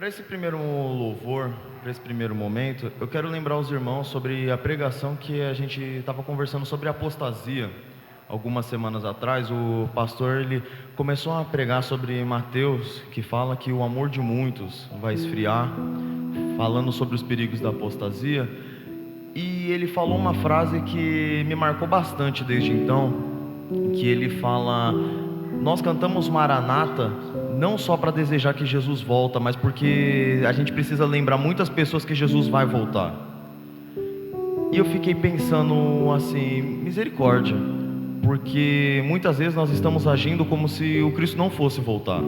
Para esse primeiro louvor, para esse primeiro momento, eu quero lembrar os irmãos sobre a pregação que a gente estava conversando sobre apostasia. Algumas semanas atrás, o pastor ele começou a pregar sobre Mateus, que fala que o amor de muitos vai esfriar, falando sobre os perigos da apostasia. E ele falou uma frase que me marcou bastante desde então, que ele fala: nós cantamos Maranata não só para desejar que Jesus volta, mas porque a gente precisa lembrar muitas pessoas que Jesus vai voltar. E eu fiquei pensando assim, misericórdia, porque muitas vezes nós estamos agindo como se o Cristo não fosse voltar,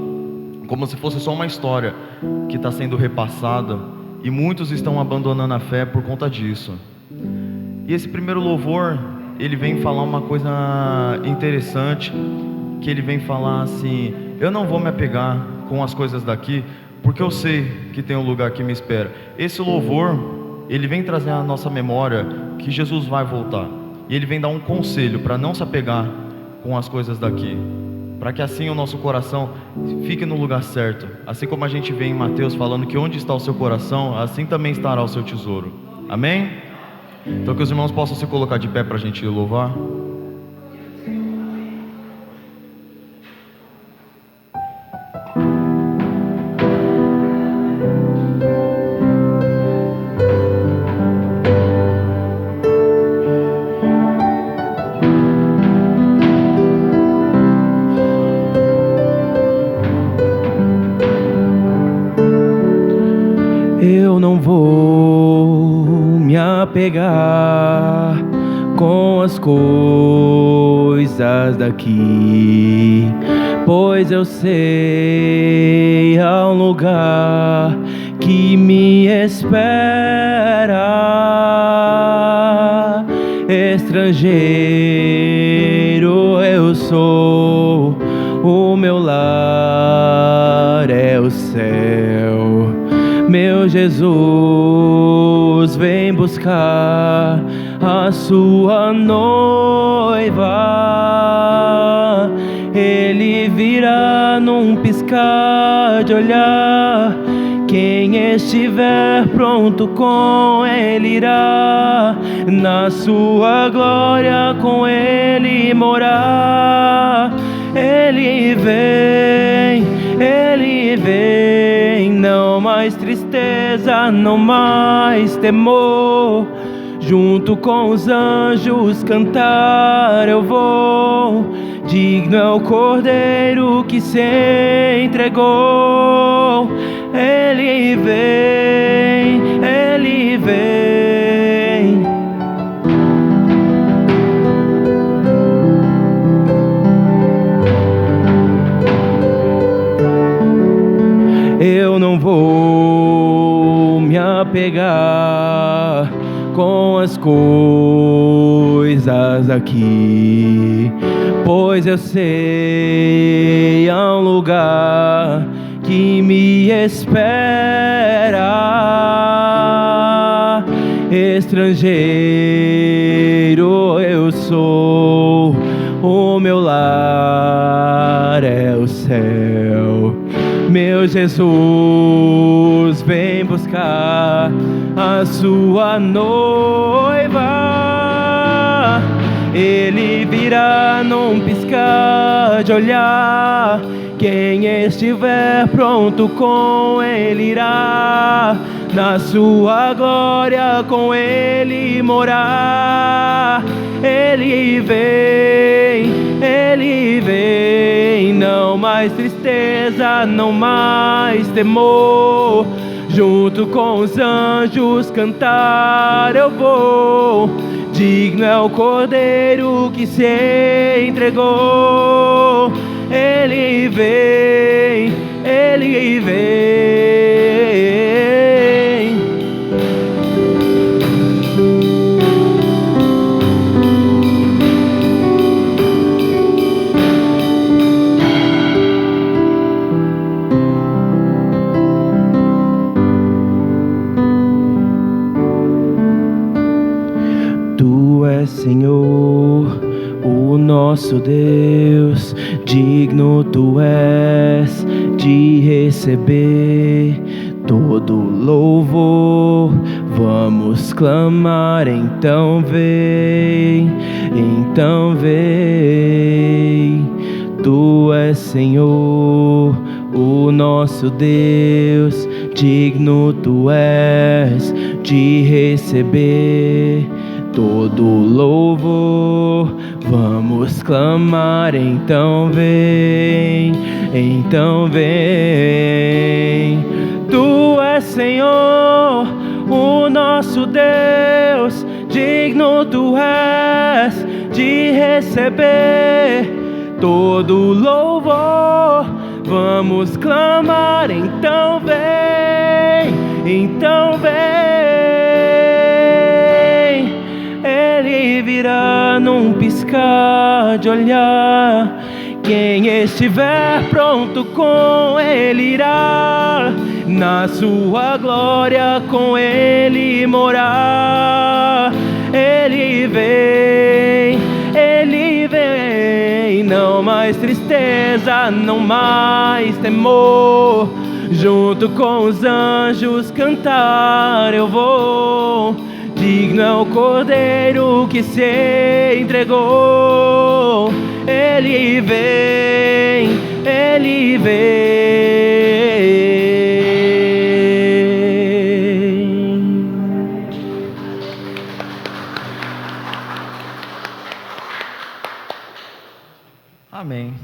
como se fosse só uma história que está sendo repassada, e muitos estão abandonando a fé por conta disso. E esse primeiro louvor, ele vem falar uma coisa interessante, que ele vem falar assim: eu não vou me apegar com as coisas daqui, porque eu sei que tem um lugar que me espera. Esse louvor, ele vem trazer à nossa memória que Jesus vai voltar, e ele vem dar um conselho para não se apegar com as coisas daqui, para que assim o nosso coração fique no lugar certo. Assim como a gente vê em Mateus falando que onde está o seu coração, assim também estará o seu tesouro. Amém? Então que os irmãos possam se colocar de pé para a gente louvar. Eu não vou me apegar com as coisas daqui, pois eu sei há um lugar que me espera. Estrangeiro eu sou, o meu lar é o céu. Meu Jesus vem buscar a sua noiva. Ele virá num piscar de olhar. Quem estiver pronto com Ele irá, na sua glória com Ele morar. Ele vem, não mais tristeza, não mais temor. Junto com os anjos cantar eu vou. Digno é o Cordeiro que se entregou. Ele vem, Ele vem. Eu não vou me apegar com as coisas aqui, pois eu sei há um lugar que me espera. Estrangeiro eu sou, o meu lar é o céu. Meu Jesus vem buscar a sua noiva. Ele virá num piscar de olhar. Quem estiver pronto com Ele irá, na sua glória com Ele morar. Ele vem, não mais tristeza, não mais temor. Junto com os anjos cantar eu vou. Digno é o Cordeiro que se entregou. Ele vem, Ele vem. Tu és, Senhor, o nosso Deus, digno Tu és de receber todo louvor. Vamos clamar, então vem, então vem. Tu és Senhor, o nosso Deus, digno tu és de receber todo louvor. Vamos clamar, então vem, então vem. Tu és Senhor, o nosso Deus, digno tu és de receber todo louvor. Vamos clamar, então vem, então vem. Ele virá num piscar de olhar. Quem estiver pronto com Ele irá, na sua glória com Ele morar. Ele vem, não mais tristeza, não mais temor. Junto com os anjos cantar eu vou. Digno é o Cordeiro que se entregou. Ele vem, Ele vem. Amém.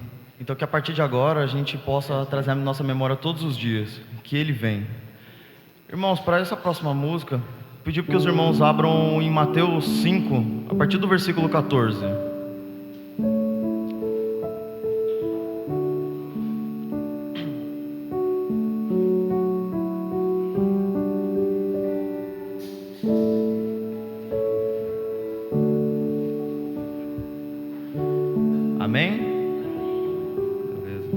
Então que a partir de agora a gente possa trazer à nossa memória todos os dias que Ele vem. Irmãos, para essa próxima música, pedi que os irmãos abram em Mateus 5, a partir do versículo 14. Amém? Beleza.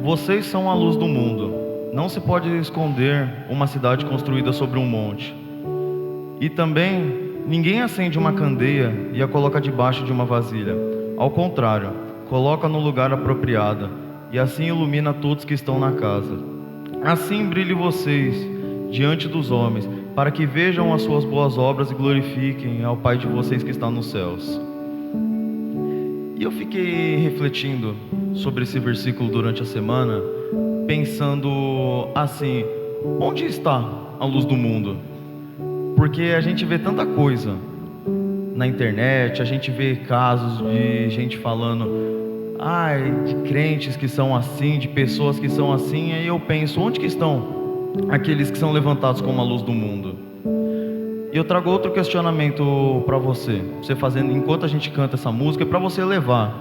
Vocês são a luz do mundo. Não se pode esconder uma cidade construída sobre um monte. E também, ninguém acende uma candeia e a coloca debaixo de uma vasilha. Ao contrário, coloca no lugar apropriado, e assim ilumina todos que estão na casa. Assim brilhem vocês diante dos homens, para que vejam as suas boas obras e glorifiquem ao Pai de vocês que está nos céus. E eu fiquei refletindo sobre esse versículo durante a semana, pensando assim, onde está a luz do mundo? Porque a gente vê tanta coisa na internet, a gente vê casos de gente falando, de crentes que são assim, de pessoas que são assim, aí eu penso, onde que estão aqueles que são levantados como a luz do mundo? E eu trago outro questionamento para você fazendo enquanto a gente canta essa música, para você levar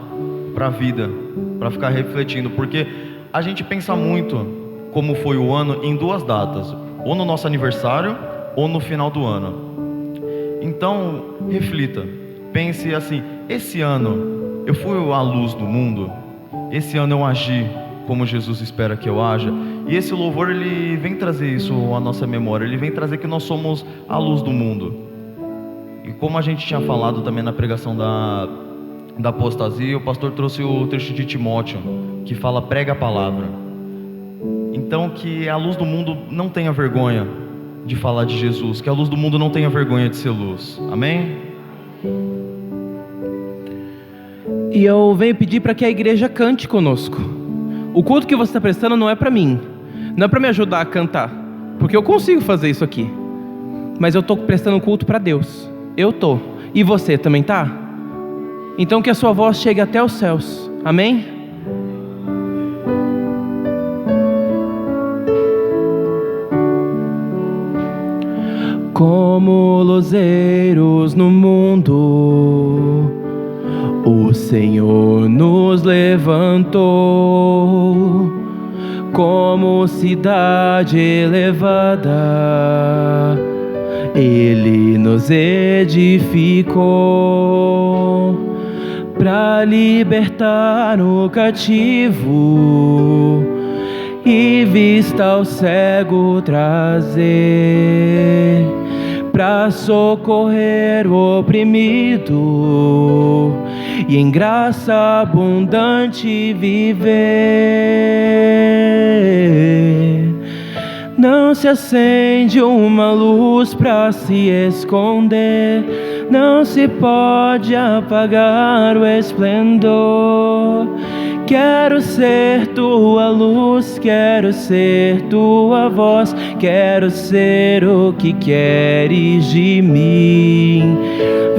para a vida, para ficar refletindo, porque a gente pensa muito como foi o ano em duas datas, ou no nosso aniversário ou no final do ano. Então, reflita, pense assim, esse ano eu fui a luz do mundo? Esse ano eu agi como Jesus espera que eu haja? E esse louvor, ele vem trazer isso à nossa memória, ele vem trazer que nós somos a luz do mundo. E como a gente tinha falado também na pregação da apostasia, o pastor trouxe o trecho de Timóteo, que fala, prega a palavra. Então que a luz do mundo não tenha vergonha de falar de Jesus, que a luz do mundo não tenha vergonha de ser luz. Amém? E eu venho pedir para que a igreja cante conosco. O culto que você está prestando não é para mim, não é para me ajudar a cantar, porque eu consigo fazer isso aqui, mas eu estou prestando culto para Deus. Eu estou. E você também tá? Então que a sua voz chegue até os céus. Amém? Como luzeiros no mundo, o Senhor nos levantou, como cidade elevada, Ele nos edificou, para libertar o cativo e vista ao cego trazer, para socorrer o oprimido e em graça abundante viver. Não se acende uma luz para se esconder, não se pode apagar o esplendor. Quero ser tua luz, quero ser tua voz, quero ser o que queres de mim.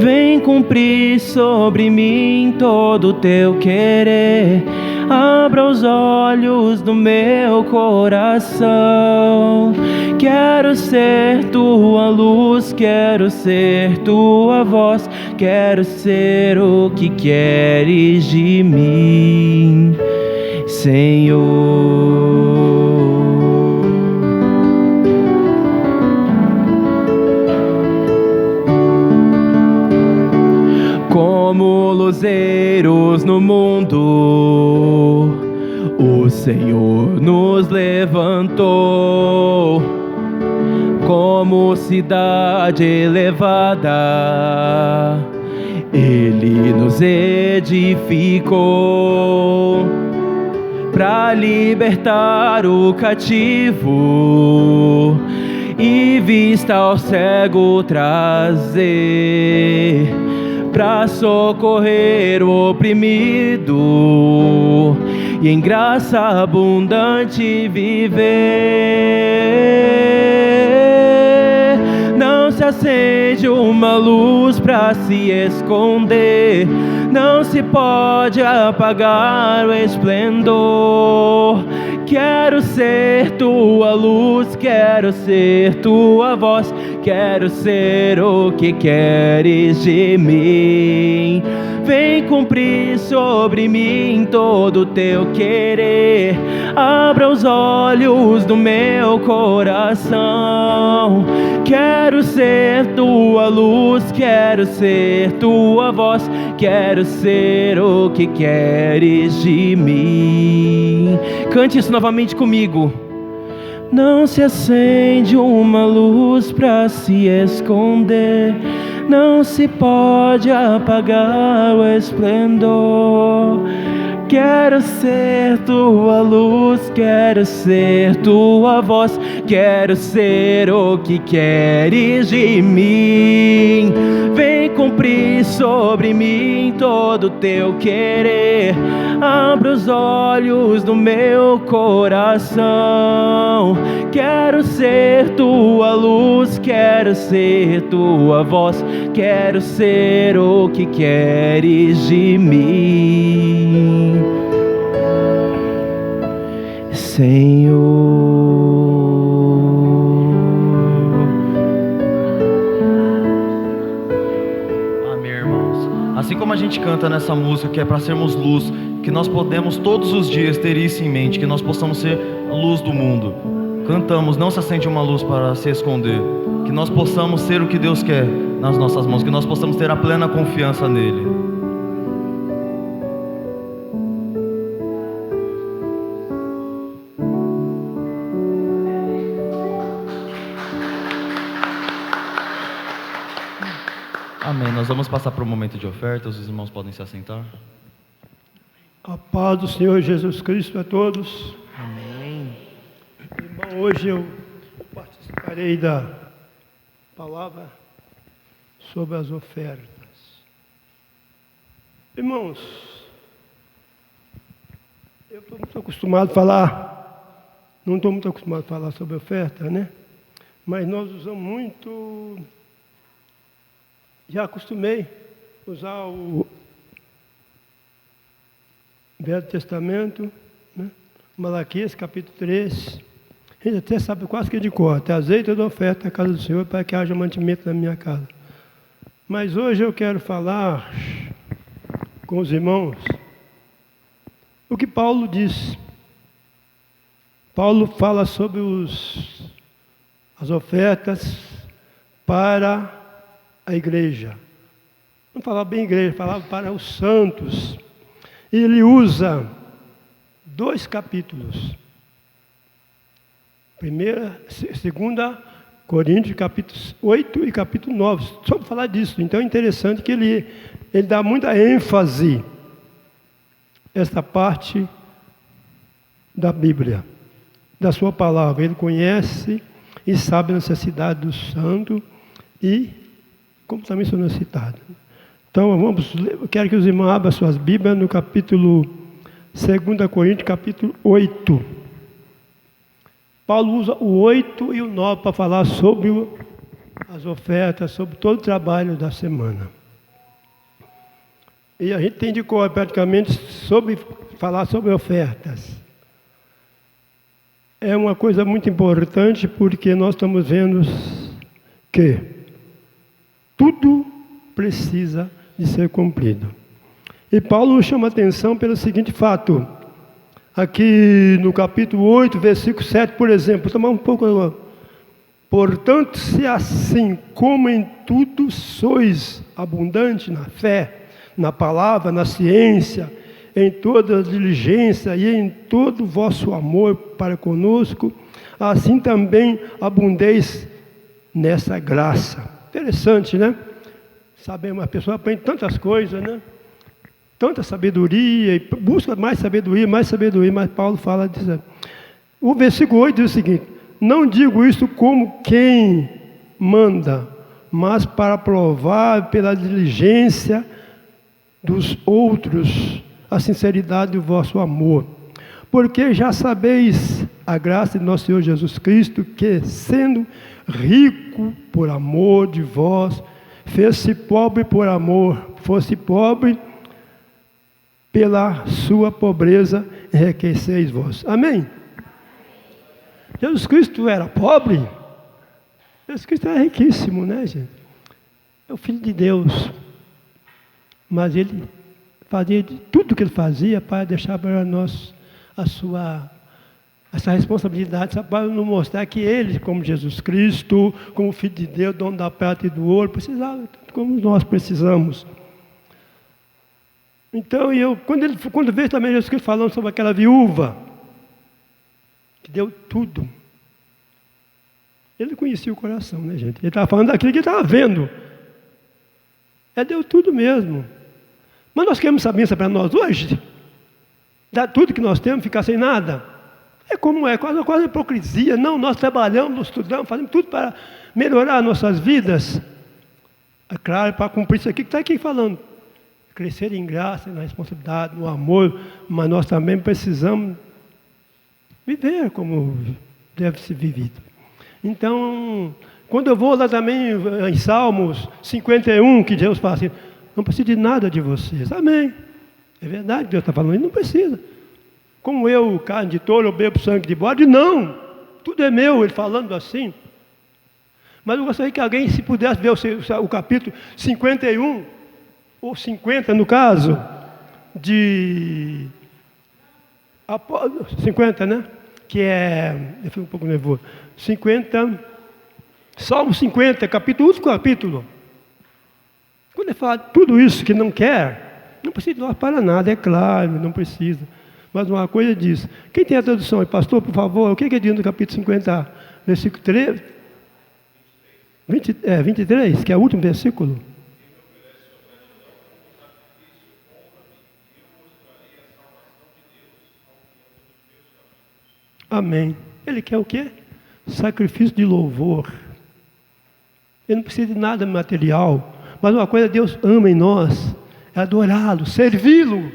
Vem cumprir sobre mim todo o teu querer. Abra os olhos do meu coração. Quero ser tua luz, quero ser tua voz, quero ser o que queres de mim, Senhor. Como luzeiros no mundo, o Senhor nos levantou. Como cidade elevada, Ele nos edificou. Para libertar o cativo e vista ao cego trazer, para socorrer o oprimido e em graça abundante viver. Não se acende uma luz para se esconder, não se pode apagar o esplendor. Quero ser tua luz, quero ser tua voz, quero ser o que queres de mim. Vem cumprir sobre mim todo o teu querer. Abra os olhos do meu coração. Quero ser tua luz, quero ser tua voz, quero ser o que queres de mim. Cante isso novamente comigo. Não se acende uma luz para se esconder, não se pode apagar o esplendor. Quero ser tua luz, quero ser tua voz, quero ser o que queres de mim. Vem cumprir sobre mim todo o teu querer. Abra os olhos do meu coração. Quero ser tua luz, quero ser tua voz, quero ser o que queres de mim, Senhor. Amém, irmãos. Assim como a gente canta nessa música que é para sermos luz, que nós podemos todos os dias ter isso em mente, que nós possamos ser a luz do mundo. Cantamos, não se acende uma luz para se esconder, que nós possamos ser o que Deus quer nas nossas mãos, que nós possamos ter a plena confiança nele. Amém. Nós vamos passar para o momento de oferta. Os irmãos podem se assentar. A paz do Senhor Jesus Cristo a todos. Amém. Irmão, hoje eu participarei da palavra sobre as ofertas. Irmãos, eu estou muito acostumado a falar, não estou muito acostumado a falar sobre oferta, né? Mas nós usamos muito, já acostumei a usar o Velho Testamento, né? Malaquias capítulo 3, a gente até sabe quase que de cor, até azeite da oferta na casa do Senhor para que haja mantimento na minha casa. Mas hoje eu quero falar com os irmãos o que Paulo diz. Paulo fala sobre as ofertas para a igreja. Não falava bem igreja, falava para os santos. Ele usa 2 capítulos. 2 Coríntios, capítulos 8 e capítulo 9. Só para falar disso. Então é interessante que ele dá muita ênfase a esta parte da Bíblia, da sua palavra. Ele conhece e sabe a necessidade do santo e como também são necessitados. Então, vamos ler, eu quero que os irmãos abram suas Bíblias no capítulo 2 Coríntios, capítulo 8. Paulo usa o 8 e o 9 para falar sobre as ofertas, sobre todo o trabalho da semana. E a gente tem de cor praticamente falar sobre ofertas. É uma coisa muito importante porque nós estamos vendo que tudo precisa de ser cumprido. E Paulo nos chama a atenção pelo seguinte fato. Aqui no capítulo 8, versículo 7, por exemplo, vou tomar um pouco. Portanto, se assim como em tudo sois abundante na fé, na palavra, na ciência, em toda a diligência e em todo o vosso amor para conosco, assim também abundeis nessa graça. Interessante, né? Sabemos, a pessoa aprende tantas coisas, né? Tanta sabedoria, e busca mais sabedoria, mas Paulo fala disso. O versículo 8 diz o seguinte: não digo isso como quem manda, mas para provar pela diligência dos outros a sinceridade do vosso amor. Porque já sabeis a graça de nosso Senhor Jesus Cristo, que, sendo rico por amor de vós, fez-se pobre por amor, fosse pobre pela sua pobreza, enriqueceis vós. Amém? Jesus Cristo era pobre? Jesus Cristo era riquíssimo, né, gente? É o Filho de Deus. Mas ele fazia de tudo que ele fazia para deixar para nós essa responsabilidade, para nos mostrar que ele, como Jesus Cristo, como Filho de Deus, dono da prata e do ouro, precisava, tanto como nós precisamos. Então, quando vejo também Jesus Cristo falando sobre aquela viúva, que deu tudo, ele conhecia o coração, né, gente? Ele estava falando daquilo que ele estava vendo. Deu tudo mesmo. Mas nós queremos saber isso para nós hoje? Dar tudo que nós temos, ficar sem nada? É como é, quase uma hipocrisia. Não, nós trabalhamos, nós estudamos, fazemos tudo para melhorar nossas vidas. É claro, para cumprir isso aqui que está aqui falando. Crescer em graça, na responsabilidade, no amor, mas nós também precisamos viver como deve ser vivido. Então, quando eu vou lá também em Salmos 51, que Deus fala assim, não preciso de nada de vocês. Amém. É verdade que Deus está falando, ele não precisa. Como eu, carne de touro, eu bebo sangue de bode, não. Tudo é meu, ele falando assim. Mas eu gostaria que alguém, se pudesse ver o capítulo 51, ou 50 no caso, de 50, né? Que é, eu fui um pouco nervoso, 50, Salmo 50, último capítulo. Quando ele fala tudo isso que não quer, não precisa de nós para nada, é claro, não precisa. Mas uma coisa diz, quem tem a tradução aí, pastor, por favor, o que é diz no capítulo 50, versículo 3, 23, que é o último versículo? Amém. Ele quer o quê? Sacrifício de louvor. Ele não precisa de nada material. Mas uma coisa Deus ama em nós, é adorá-lo, servi-lo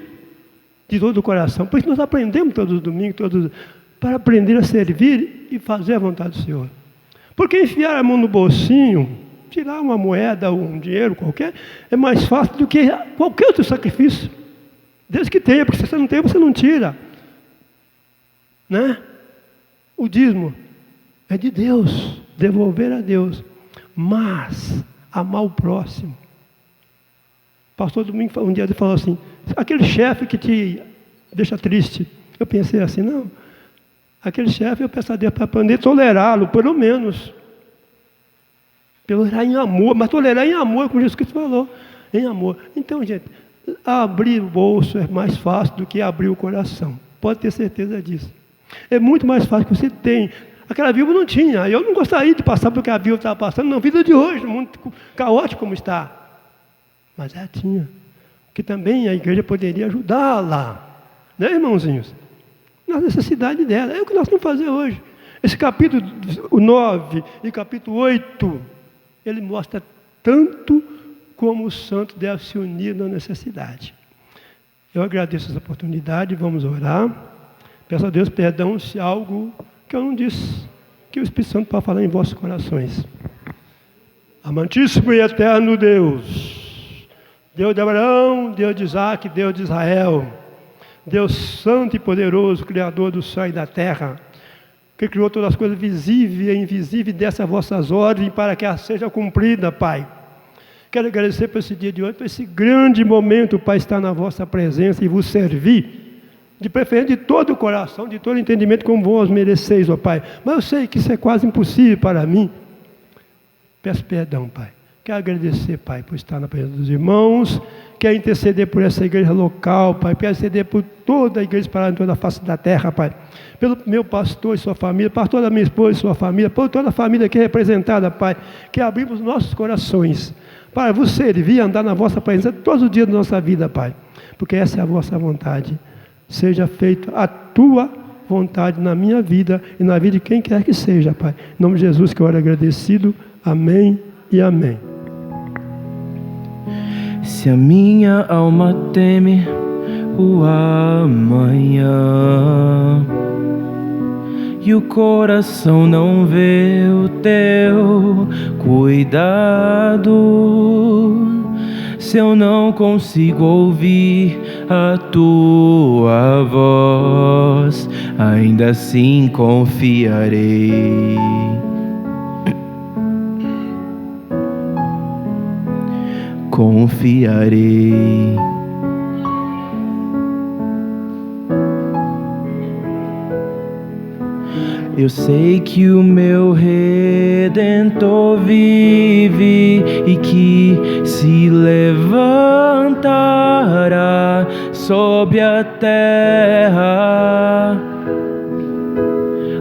de todo o coração. Por isso nós aprendemos todos os domingos, para aprender a servir e fazer a vontade do Senhor. Porque enfiar a mão no bolsinho, tirar uma moeda ou um dinheiro qualquer, é mais fácil do que qualquer outro sacrifício. Desde que tenha, porque se você não tem, você não tira. Né? O dízimo é de Deus, devolver a Deus. Mas amar o próximo. O pastor Domingo, um dia ele falou assim, aquele chefe que te deixa triste. Eu pensei assim, não, aquele chefe eu peço a Deus para aprender a tolerá-lo, pelo menos. Tolerar em amor, mas tolerar em amor, como Jesus Cristo falou, em amor. Então, gente, abrir o bolso é mais fácil do que abrir o coração. Pode ter certeza disso. É muito mais fácil que você tem. Aquela viúva não tinha. Eu não gostaria de passar pelo que a viúva estava passando na vida de hoje, muito caótico como está. Mas ela tinha. Que também a igreja poderia ajudá-la. Né, irmãozinhos? Na necessidade dela. É o que nós vamos fazer hoje. Esse capítulo 9 e capítulo 8, ele mostra tanto como o santo deve se unir na necessidade. Eu agradeço essa oportunidade, vamos orar. Peço a Deus perdão se algo que eu não disse, que o Espírito Santo pode falar em vossos corações. Amantíssimo e eterno Deus, Deus de Abraão, Deus de Isaac, Deus de Israel, Deus santo e poderoso, Criador do céu e da terra, que criou todas as coisas visíveis e invisíveis dessas vossas ordens, para que ela seja cumprida, Pai. Quero agradecer por esse dia de hoje, por esse grande momento, Pai, estar na vossa presença e vos servir, de preferência de todo o coração, de todo o entendimento, como vós mereceis, ó Pai. Mas eu sei que isso é quase impossível para mim. Peço perdão, Pai. Quero agradecer, Pai, por estar na presença dos irmãos. Quero interceder por essa igreja local, Pai. Quero interceder por toda a igreja espalhada em toda a face da terra, Pai. Pelo meu pastor e sua família, pastor da minha esposa e sua família, por toda a família aqui representada, Pai. Que abrimos nossos corações para vos servir e andar na vossa presença todos os dias da nossa vida, Pai. Porque essa é a vossa vontade. Seja feita a tua vontade na minha vida e na vida de quem quer que seja, Pai. Em nome de Jesus que eu oro agradecido. Amém e amém. Se a minha alma teme o amanhã e o coração não vê o teu cuidado, se eu não consigo ouvir a tua voz, ainda assim confiarei. Confiarei. Eu sei que o meu Redentor vive e que se levantará sobre a terra.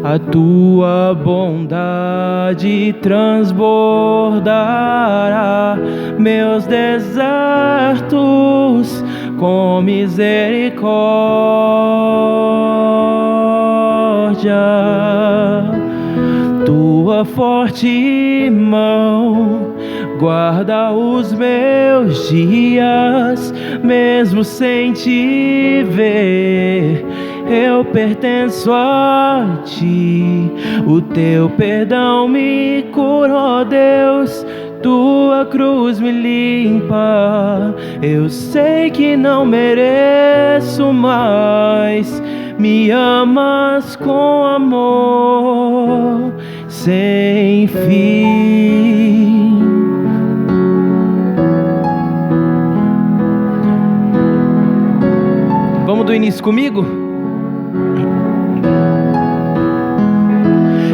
A tua bondade transbordará meus desertos com misericórdia. Tua forte mão guarda os meus dias, mesmo sem te ver. Eu pertenço a ti, o teu perdão me curou, Deus. Tua cruz me limpa, eu sei que não mereço mais. Me amas com amor sem fim. Vamos do início comigo?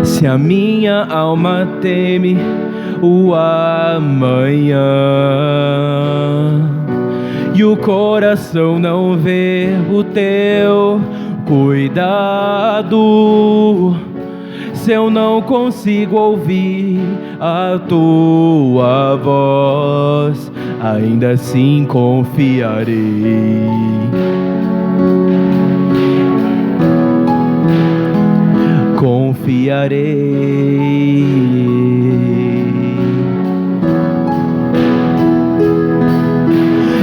Se a minha alma teme o amanhã e o coração não vê o teu cuidado, se eu não consigo ouvir a tua voz, ainda assim confiarei. Confiarei.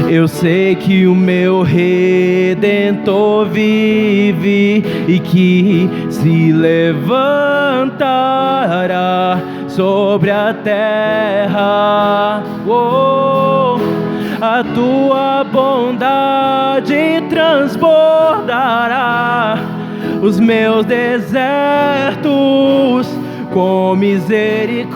Eu sei que o meu Redentor vive e que se levantará sobre a terra. Oh, a tua bondade transbordará os meus desertos com misericórdia.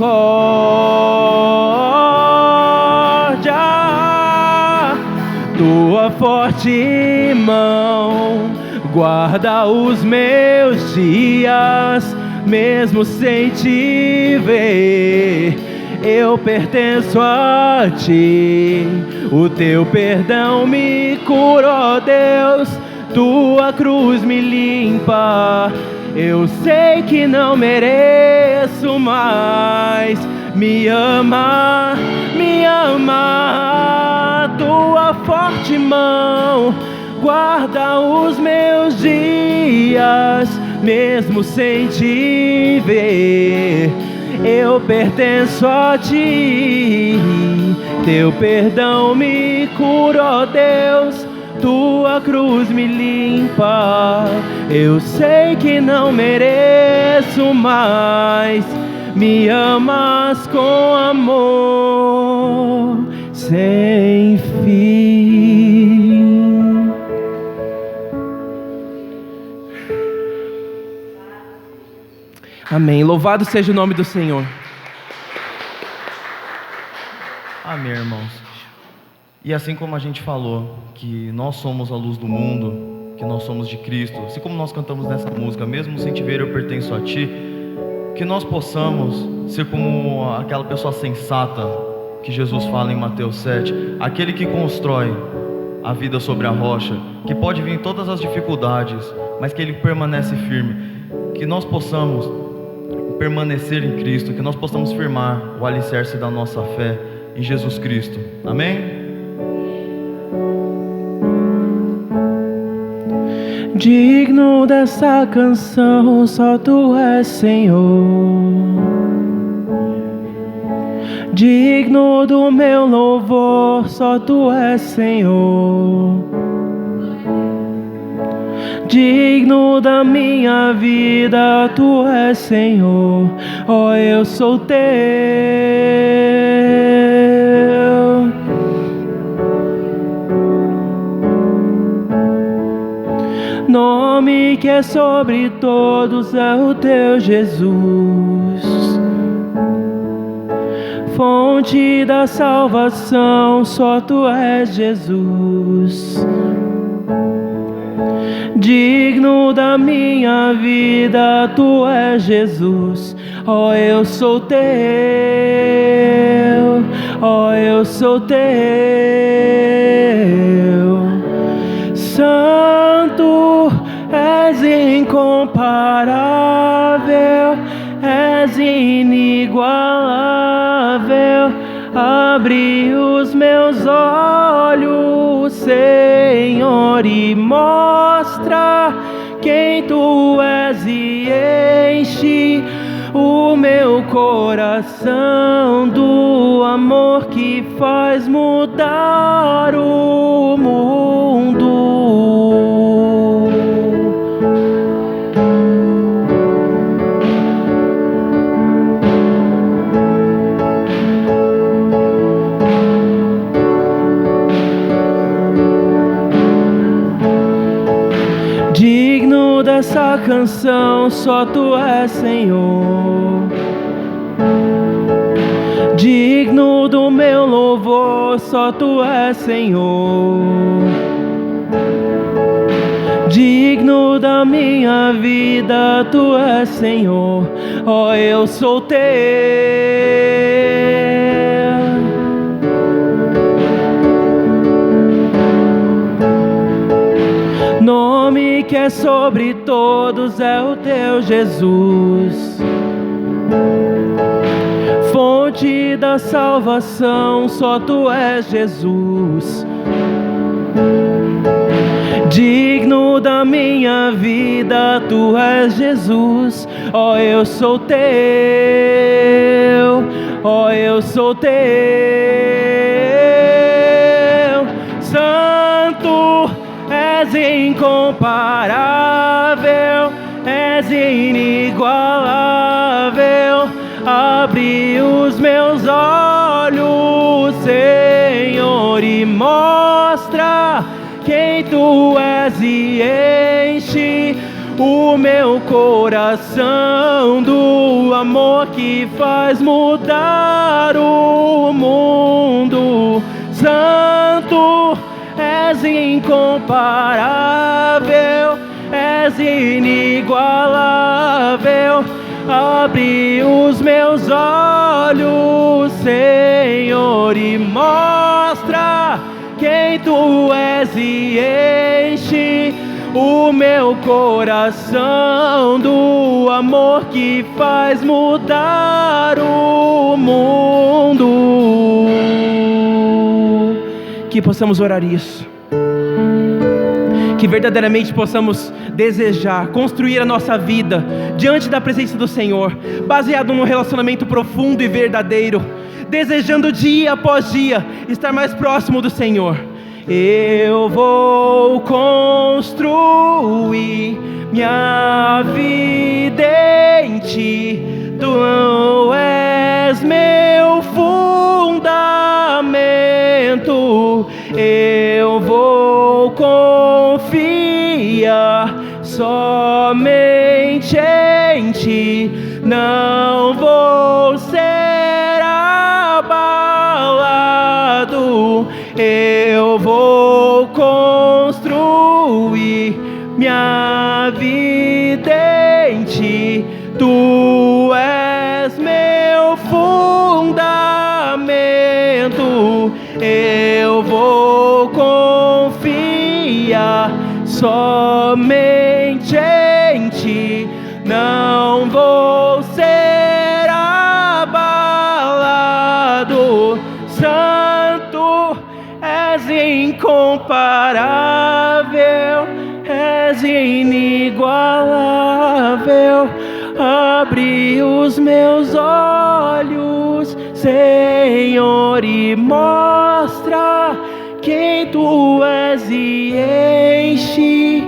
Tua forte mão guarda os meus dias, mesmo sem te ver. Eu pertenço a ti, o teu perdão me curou, Deus. Tua cruz me limpa, eu sei que não mereço mais. Me ama, me ama. Tua forte mão guarda os meus dias, mesmo sem te ver, eu pertenço a ti. Teu perdão me curou, Deus, tua cruz me limpa. Eu sei que não mereço, mas me amas com amor sem fim. Amém. Louvado seja o nome do Senhor. Amém, irmãos. E assim como a gente falou que nós somos a luz do mundo, que nós somos de Cristo, assim como nós cantamos nessa música, mesmo sem te ver eu pertenço a ti, que nós possamos ser como aquela pessoa sensata que Jesus fala em Mateus 7, aquele que constrói a vida sobre a rocha, que pode vir todas as dificuldades, mas que ele permanece firme. Que nós possamos permanecer em Cristo, que nós possamos firmar o alicerce da nossa fé em Jesus Cristo. Amém? Digno dessa canção, só tu és, Senhor. Digno do meu louvor, só tu és, Senhor. Digno da minha vida, tu és, Senhor. Oh, eu sou teu. Nome que é sobre todos é o teu Jesus. Fonte da salvação, só tu és, Jesus. Digno da minha vida, tu és, Jesus. Oh, eu sou teu. Oh, eu sou teu. Santo, és incomparável, és inigualável. Abre os meus olhos, Senhor, e mostra quem tu és e enche o meu coração do amor que faz mudar o mundo. Digno dessa canção, só tu és, Senhor. Digno do meu louvor, só tu és, Senhor. Digno da minha vida, tu és, Senhor. Oh, eu sou teu. Nome que é sobre todos é o teu Jesus. Fonte da salvação, só tu és, Jesus. Digno da minha vida, tu és, Jesus. Oh, eu sou teu. Oh, eu sou teu. Santo, és incomparável, és inigualável. Abre os meus olhos, Senhor, e mostra quem tu és e enche o meu coração do amor que faz mudar o mundo. Santo, és incomparável, és inigualável. Abre os meus olhos, Senhor, e mostra quem tu és e enche o meu coração do amor que faz mudar o mundo. Que possamos orar isso. Que verdadeiramente possamos desejar, construir a nossa vida diante da presença do Senhor, baseado num relacionamento profundo e verdadeiro, desejando dia após dia estar mais próximo do Senhor. Eu vou construir minha vida em Ti, Tu és meu fundamento. Eu vou confiar somente em Ti, não vou ser abalado. Eu vou construir minha vida em Ti, Tu és meu fundamento. Eu vou confiar somente em Ti, não vou ser abalado. Santo, és incomparável, és inigualável. Abre os meus olhos, Senhor, e mostra quem Tu és, e enche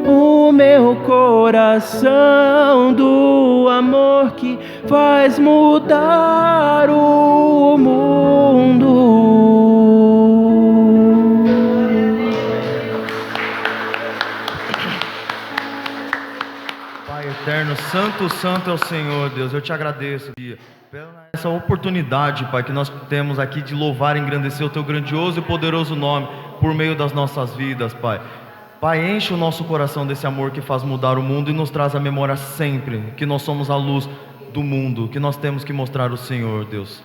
o meu coração do amor que faz mudar o mundo. Pai eterno, santo, santo é o Senhor, Deus. Eu te agradeço pela essa oportunidade, Pai, que nós temos aqui de louvar e engrandecer o Teu grandioso e poderoso nome por meio das nossas vidas, Pai. Pai, enche o nosso coração desse amor que faz mudar o mundo e nos traz a memória sempre que nós somos a luz do mundo, que nós temos que mostrar o Senhor, Deus.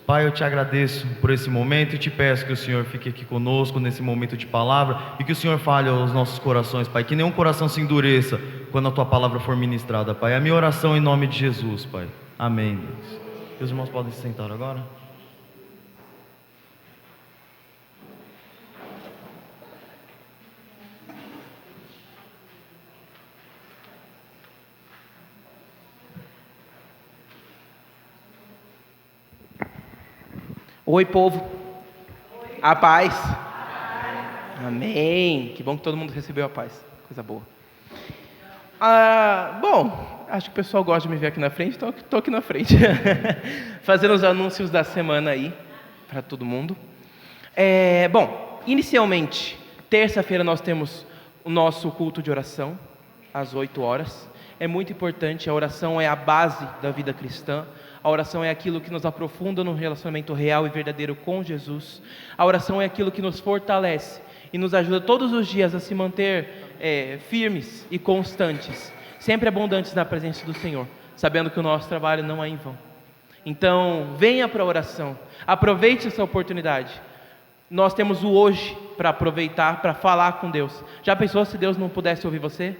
Pai, eu te agradeço por esse momento e te peço que o Senhor fique aqui conosco nesse momento de palavra e que o Senhor fale aos nossos corações, Pai, que nenhum coração se endureça quando a Tua palavra for ministrada, Pai. É a minha oração em nome de Jesus, Pai. Amém, Deus. E os irmãos podem se sentar agora? Oi, povo. A paz. Amém. Que bom que todo mundo recebeu a paz. Coisa boa. Bom, acho que o pessoal gosta de me ver aqui na frente, então estou aqui na frente. Fazendo os anúncios da semana aí, para todo mundo. Bom, inicialmente, terça-feira nós temos o nosso culto de oração, às 8 horas. É muito importante, a oração é a base da vida cristã. A oração é aquilo que nos aprofunda no relacionamento real e verdadeiro com Jesus. A oração é aquilo que nos fortalece e nos ajuda todos os dias a se manter firmes e constantes, sempre abundantes na presença do Senhor, sabendo que o nosso trabalho não é em vão. Então, venha para a oração, aproveite essa oportunidade. Nós temos o hoje para aproveitar, para falar com Deus. Já pensou se Deus não pudesse ouvir você?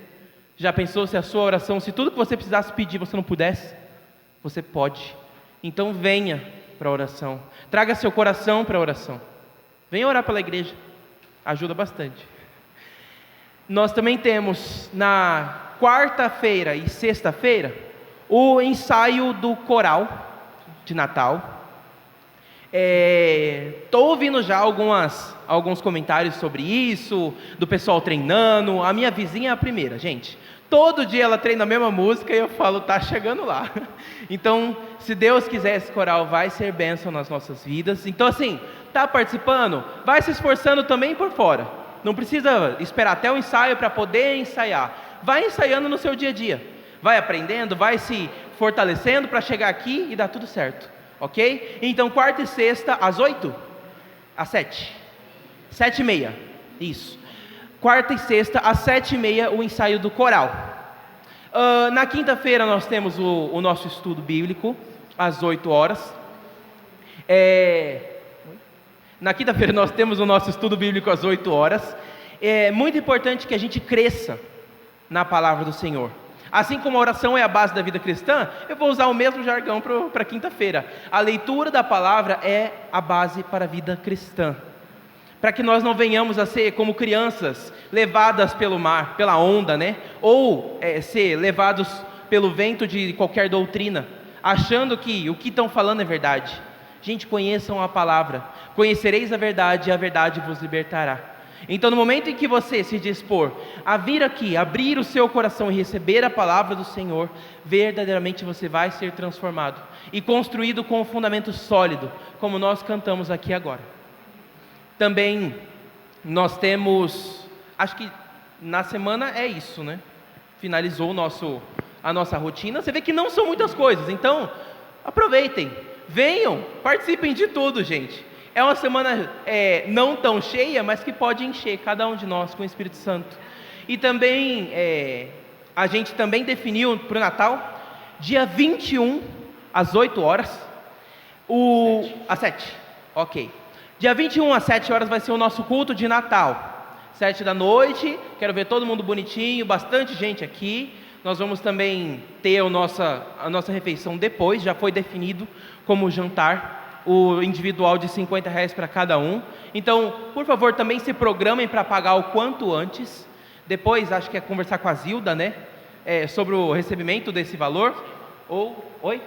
Já pensou se a sua oração, se tudo que você precisasse pedir você não pudesse? Você pode. Então venha para a oração. Traga seu coração para a oração. Venha orar pela igreja. Ajuda bastante. Nós também temos na quarta-feira e sexta-feira o ensaio do coral de Natal. Estou ouvindo já alguns comentários sobre isso, do pessoal treinando. A minha vizinha é a primeira, gente. Todo dia ela treina a mesma música e eu falo, tá chegando lá. Então, se Deus quiser, esse coral vai ser bênção nas nossas vidas. Então, assim, tá participando? Vai se esforçando também por fora. Não precisa esperar até o ensaio para poder ensaiar. Vai ensaiando no seu dia a dia. Vai aprendendo, vai se fortalecendo para chegar aqui e dar tudo certo. Ok? Então, quarta e sexta, às 8? Às 7? 7h30. Isso. Quarta e sexta, às 7h30, o ensaio do coral. Na quinta-feira nós temos o nosso estudo bíblico, às 8 horas. Na quinta-feira nós temos o nosso estudo bíblico às 8 horas. É muito importante que a gente cresça na palavra do Senhor. Assim como a oração é a base da vida cristã, eu vou usar o mesmo jargão para quinta-feira. A leitura da palavra é a base para a vida cristã. para que nós não venhamos a ser como crianças levadas pelo mar, pela onda, né? Ou ser levados pelo vento de qualquer doutrina, achando que o que estão falando é verdade. Gente, conheçam a palavra, conhecereis a verdade e a verdade vos libertará. Então, no momento em que você se dispor a vir aqui, abrir o seu coração e receber a palavra do Senhor, verdadeiramente você vai ser transformado e construído com um fundamento sólido, como nós cantamos aqui agora. Também nós temos, acho que na semana é isso, né? Finalizou a nossa rotina. Você vê que não são muitas coisas, então aproveitem, venham, participem de tudo, gente. É uma semana não tão cheia, mas que pode encher cada um de nós com o Espírito Santo. E também, a gente também definiu para o Natal, dia 21, às 8 horas, às 7, ok. Dia 21 às 7 horas vai ser o nosso culto de Natal, 7 da noite, quero ver todo mundo bonitinho, bastante gente aqui. Nós vamos também ter a nossa refeição depois, já foi definido como jantar, o individual de R$50 para cada um. Então, por favor, também se programem para pagar o quanto antes. Depois, acho que é conversar com a Zilda, né? Sobre o recebimento desse valor. Oi?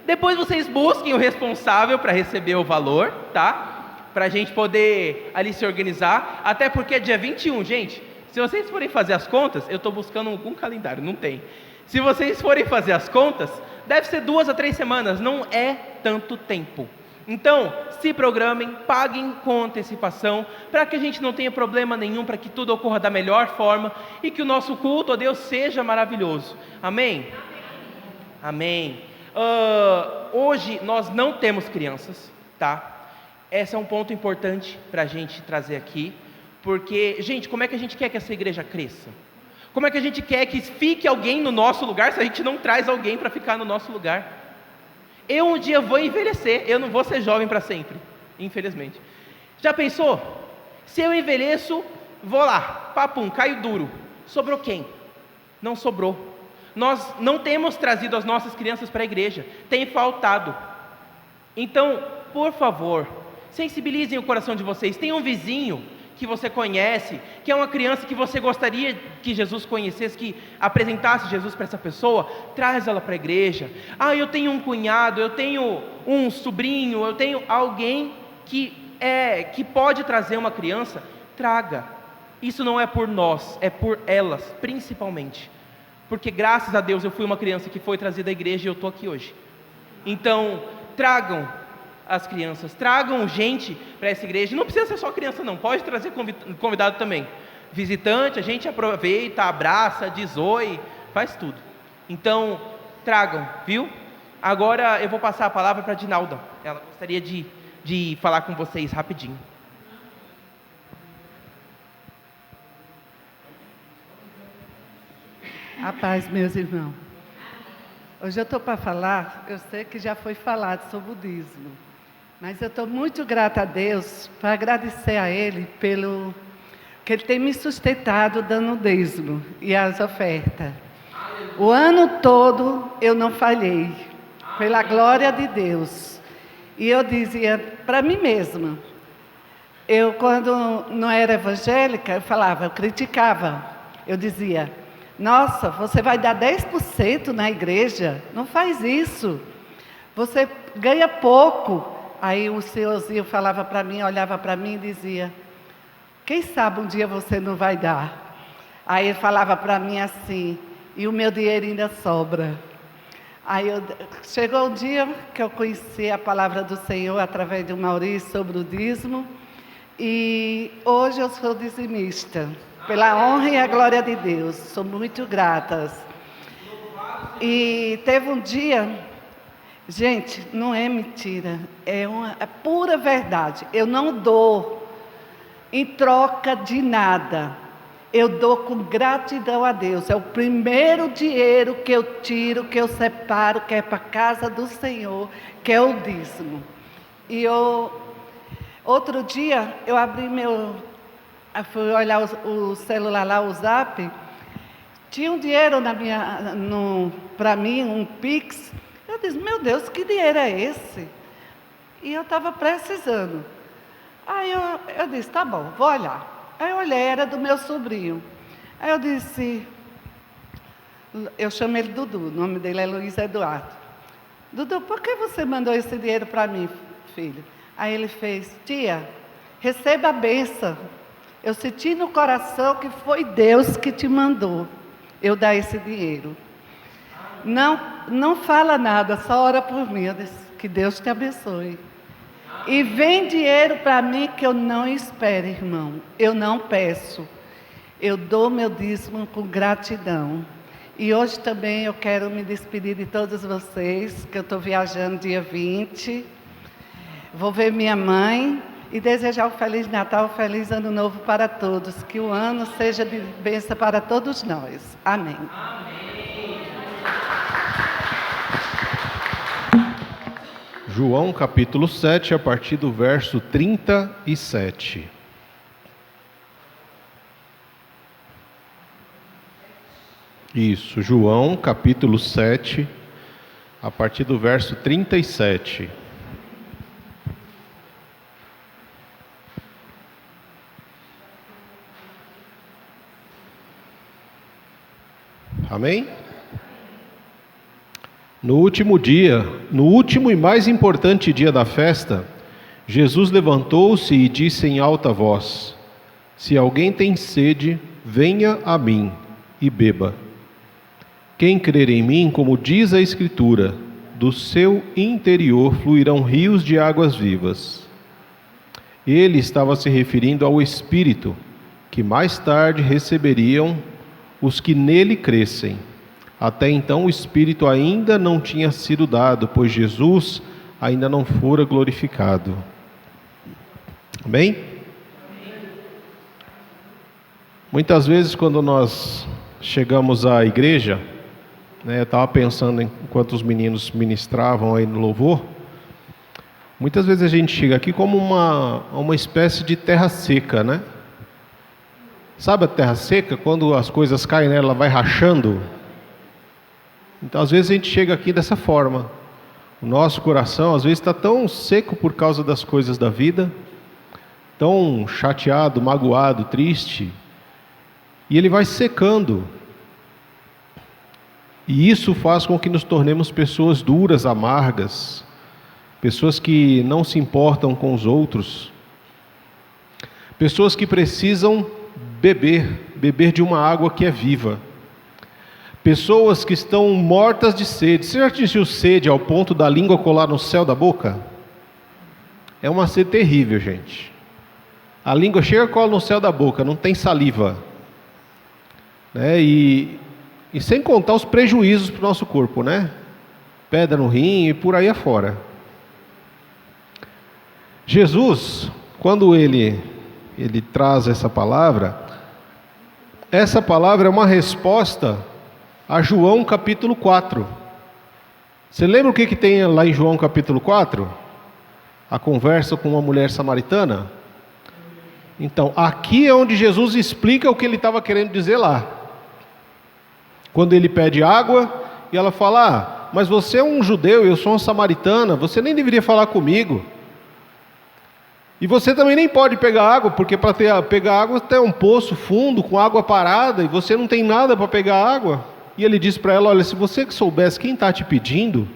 Depois vocês busquem o responsável para receber o valor, tá? Para a gente poder ali se organizar. Até porque é dia 21, gente. Se vocês forem fazer as contas, eu estou buscando algum calendário, não tem. Se vocês forem fazer as contas, deve ser 2 a 3 semanas, não é tanto tempo. Então, se programem, paguem com antecipação, para que a gente não tenha problema nenhum, para que tudo ocorra da melhor forma e que o nosso culto a Deus seja maravilhoso. Amém? Amém. Hoje nós não temos crianças, tá? Esse é um ponto importante para a gente trazer aqui, porque, gente, como é que a gente quer que essa igreja cresça? Como é que a gente quer que fique alguém no nosso lugar se a gente não traz alguém para ficar no nosso lugar? Eu um dia vou envelhecer, eu não vou ser jovem para sempre, infelizmente. Já pensou? Se eu envelheço, vou lá, papum, caio duro. Sobrou quem? Não sobrou. Nós não temos trazido as nossas crianças para a igreja, tem faltado. Então, por favor, sensibilizem o coração de vocês. Tem um vizinho que você conhece, que é uma criança que você gostaria que Jesus conhecesse, que apresentasse Jesus para essa pessoa, traz ela para a igreja. Eu tenho um cunhado, eu tenho um sobrinho, eu tenho alguém que pode trazer uma criança, traga. Isso não é por nós, é por elas, principalmente. Porque graças a Deus eu fui uma criança que foi trazida à igreja e eu estou aqui hoje. Então, tragam as crianças, tragam gente para essa igreja. Não precisa ser só criança não, pode trazer convidado também. Visitante, a gente aproveita, abraça, diz oi, faz tudo. Então, tragam, viu? Agora eu vou passar a palavra para a Dinalda. Ela gostaria de falar com vocês rapidinho. A paz, meus irmãos. Hoje eu estou para falar, eu sei que já foi falado sobre o dízimo, mas eu estou muito grata a Deus, para agradecer a Ele pelo que Ele tem me sustentado dando o dízimo e as ofertas. O ano todo eu não falhei, pela glória de Deus. E eu dizia para mim mesma, eu quando não era evangélica, eu criticava, eu dizia: nossa, você vai dar 10% na igreja? Não faz isso. Você ganha pouco. Aí o senhorzinho falava para mim, olhava para mim e dizia: quem sabe um dia você não vai dar? Aí ele falava para mim assim: e o meu dinheiro ainda sobra. Aí chegou um dia que eu conheci a palavra do Senhor através de Maurício sobre o dízimo. E hoje eu sou dizimista. Pela honra e a glória de Deus, sou muito grata. E teve um dia, gente, não é mentira, é pura verdade. Eu não dou em troca de nada, eu dou com gratidão a Deus. É o primeiro dinheiro que eu tiro, que eu separo, que é para a casa do Senhor, que é o dízimo. E outro dia, eu abri fui olhar o celular lá, o Zap, tinha um dinheiro para mim, um Pix. Eu disse: meu Deus, que dinheiro é esse? E eu estava precisando. Aí eu disse, tá bom, vou olhar. Aí eu olhei, era do meu sobrinho. Aí eu disse, eu chamo ele Dudu, o nome dele é Luiz Eduardo. Dudu, por que você mandou esse dinheiro para mim, filho? Aí ele fez, tia, receba a bênção. Eu senti no coração que foi Deus que te mandou eu dar esse dinheiro. Não fala nada, só ora por mim. Eu disse, que Deus te abençoe. E vem dinheiro para mim que eu não espero, irmão. Eu não peço. Eu dou meu dízimo com gratidão. E hoje também eu quero me despedir de todos vocês, que eu estou viajando dia 20. Vou ver minha mãe e desejar um Feliz Natal, um Feliz Ano Novo para todos. Que o ano seja de bênção para todos nós. Amém. João capítulo 7, a partir do verso 37. Isso, João capítulo 7, a partir do verso 37. Amém? No último dia, no último e mais importante dia da festa, Jesus levantou-se e disse em alta voz: Se alguém tem sede, venha a mim e beba. Quem crer em mim, como diz a Escritura, do seu interior fluirão rios de águas vivas. Ele estava se referindo ao Espírito, que mais tarde receberiam os que nele crescem. Até então o Espírito ainda não tinha sido dado, pois Jesus ainda não fora glorificado. Amém? Muitas vezes quando nós chegamos à igreja, eu estava pensando enquanto os meninos ministravam aí no louvor, muitas vezes a gente chega aqui como uma espécie de terra seca, né? Sabe a terra seca? Quando as coisas caem nela, ela vai rachando. Então, às vezes a gente chega aqui dessa forma. O nosso coração, às vezes, está tão seco por causa das coisas da vida, tão chateado, magoado, triste, e ele vai secando. E isso faz com que nos tornemos pessoas duras, amargas, pessoas que não se importam com os outros, pessoas que precisam beber de uma água que é viva. Pessoas que estão mortas de sede. Você já sentiu sede ao ponto da língua colar no céu da boca? É uma sede terrível, gente. A língua chega e cola no céu da boca, não tem saliva. E sem contar os prejuízos para o nosso corpo, né? Pedra no rim e por aí afora. Jesus, quando ele traz essa palavra é uma resposta a João capítulo 4. Você lembra o que tem lá em João capítulo 4? A conversa com uma mulher samaritana? Então, aqui é onde Jesus explica o que ele estava querendo dizer lá. Quando ele pede água, e ela fala, mas você é um judeu, eu sou uma samaritana, você nem deveria falar comigo. E você também nem pode pegar água, porque para pegar água tem um poço fundo, com água parada, e você não tem nada para pegar água. E ele diz para ela, olha, se você que soubesse quem está te pedindo,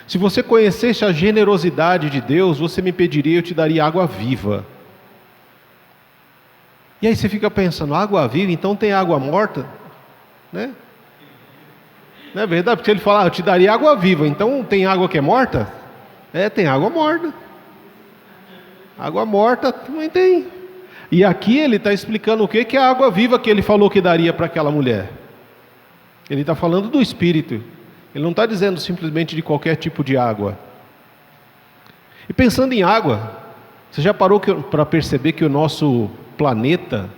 se você conhecesse a generosidade de Deus, você me pediria, eu te daria água viva. E aí você fica pensando, água viva, então tem água morta? Né? Não é verdade? Porque ele fala, eu te daria água viva, então tem água que é morta? Tem água morta. Água morta também tem. E aqui ele está explicando o que é a água viva que ele falou que daria para aquela mulher. Ele está falando do Espírito. Ele não está dizendo simplesmente de qualquer tipo de água. E pensando em água, você já parou para perceber que o nosso planeta...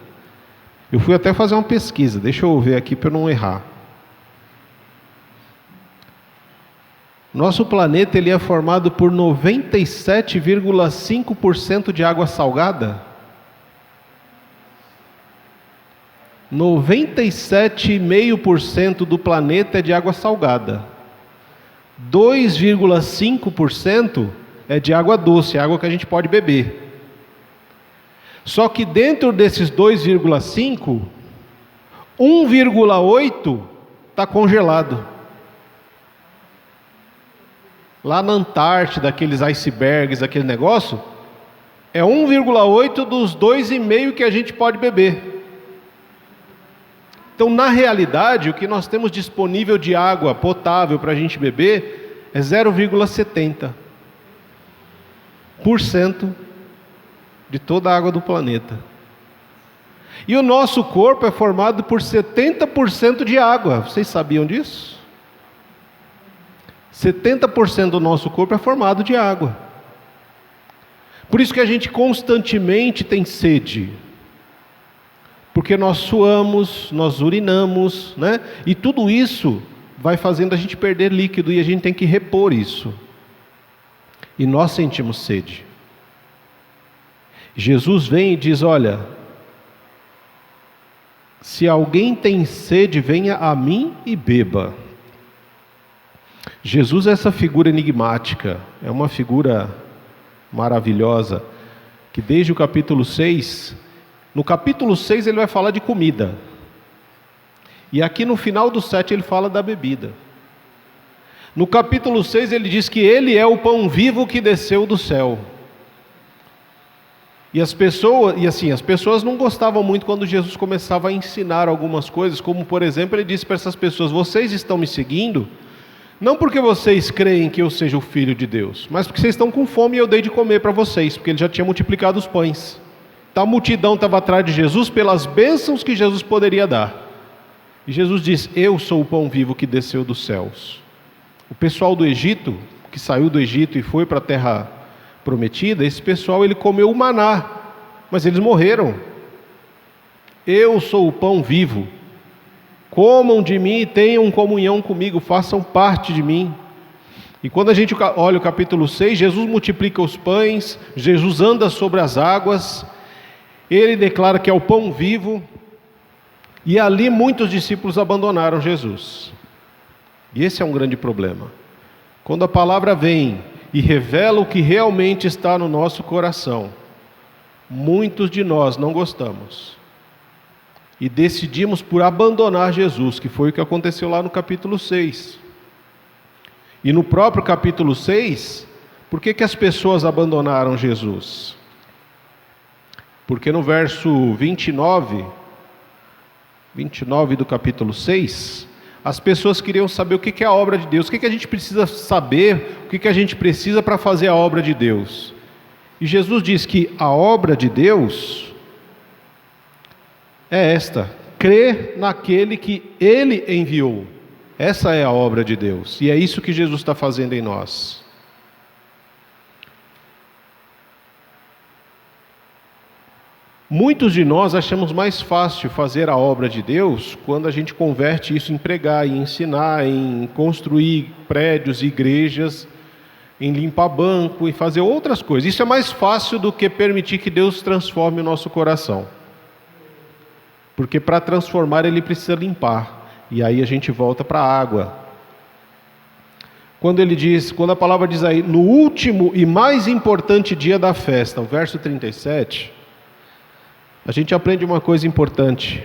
Eu fui até fazer uma pesquisa, deixa eu ver aqui para eu não errar. Nosso planeta ele é formado por 97,5% de água salgada. 97,5% do planeta é de água salgada. 2,5% é de água doce, água que a gente pode beber. Só que dentro desses 2,5, 1,8 está congelado. Lá na Antártida, aqueles icebergs, aquele negócio, é 1,8 dos 2,5 que a gente pode beber. Então, na realidade, o que nós temos disponível de água potável para a gente beber é 0,70% de toda a água do planeta. E o nosso corpo é formado por 70% de água. Vocês sabiam disso? 70% do nosso corpo é formado de água. Por isso que a gente constantemente tem sede. Porque nós suamos, nós urinamos, né? E tudo isso vai fazendo a gente perder líquido e a gente tem que repor isso. E nós sentimos sede. Jesus vem e diz: olha, se alguém tem sede, venha a mim e beba. Jesus é essa figura enigmática, é uma figura maravilhosa, que desde o capítulo 6, no capítulo 6 ele vai falar de comida, e aqui no final do 7 ele fala da bebida. No capítulo 6 ele diz que ele é o pão vivo que desceu do céu. E as pessoas não gostavam muito quando Jesus começava a ensinar algumas coisas, como por exemplo, ele disse para essas pessoas: vocês estão me seguindo, não porque vocês creem que eu seja o Filho de Deus, mas porque vocês estão com fome e eu dei de comer para vocês, porque ele já tinha multiplicado os pães. Então a multidão estava atrás de Jesus pelas bênçãos que Jesus poderia dar. E Jesus diz: eu sou o pão vivo que desceu dos céus. O pessoal do Egito, que saiu do Egito e foi para a terra prometida, esse pessoal ele comeu o maná, mas eles morreram. Eu sou o pão vivo, comam de mim e tenham comunhão comigo, façam parte de mim. E quando a gente olha o capítulo 6, Jesus multiplica os pães, Jesus anda sobre as águas, ele declara que é o pão vivo, e ali muitos discípulos abandonaram Jesus. E esse é um grande problema. Quando a palavra vem e revela o que realmente está no nosso coração, muitos de nós não gostamos e decidimos por abandonar Jesus, que foi o que aconteceu lá no capítulo 6. E no próprio capítulo 6, por que as pessoas abandonaram Jesus? Porque no verso 29 do capítulo 6, as pessoas queriam saber o que é a obra de Deus, o que a gente precisa saber, o que a gente precisa para fazer a obra de Deus. E Jesus diz que a obra de Deus é esta: crer naquele que Ele enviou. Essa é a obra de Deus, e é isso que Jesus está fazendo em nós. Muitos de nós achamos mais fácil fazer a obra de Deus quando a gente converte isso em pregar, em ensinar, em construir prédios, igrejas, em limpar banco, em fazer outras coisas. Isso é mais fácil do que permitir que Deus transforme o nosso coração. Porque para transformar ele precisa limpar, e aí a gente volta para a água. Quando a palavra diz aí, no último e mais importante dia da festa, o verso 37... a gente aprende uma coisa importante.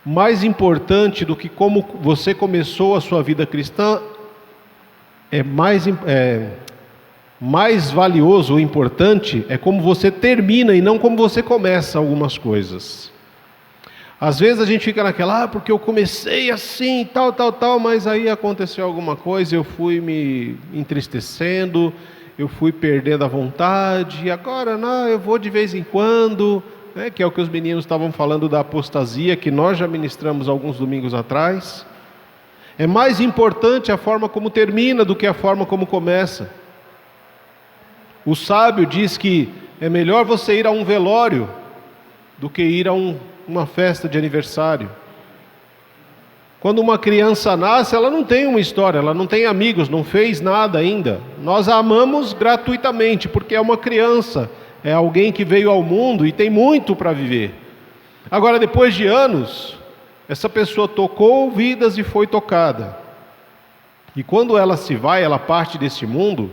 Mais importante do que como você começou a sua vida cristã, mais valioso ou importante é como você termina e não como você começa algumas coisas. Às vezes a gente fica naquela, porque eu comecei assim, tal, mas aí aconteceu alguma coisa, eu fui me entristecendo, eu fui perdendo a vontade, e agora não, eu vou de vez em quando, né, que é o que os meninos estavam falando da apostasia, que nós já ministramos alguns domingos atrás. É mais importante a forma como termina do que a forma como começa. O sábio diz que é melhor você ir a um velório do que ir a uma festa de aniversário. Quando uma criança nasce, ela não tem uma história, ela não tem amigos, não fez nada ainda. Nós a amamos gratuitamente, porque é uma criança, é alguém que veio ao mundo e tem muito para viver. Agora, depois de anos, essa pessoa tocou vidas e foi tocada. E quando ela se vai, ela parte deste mundo,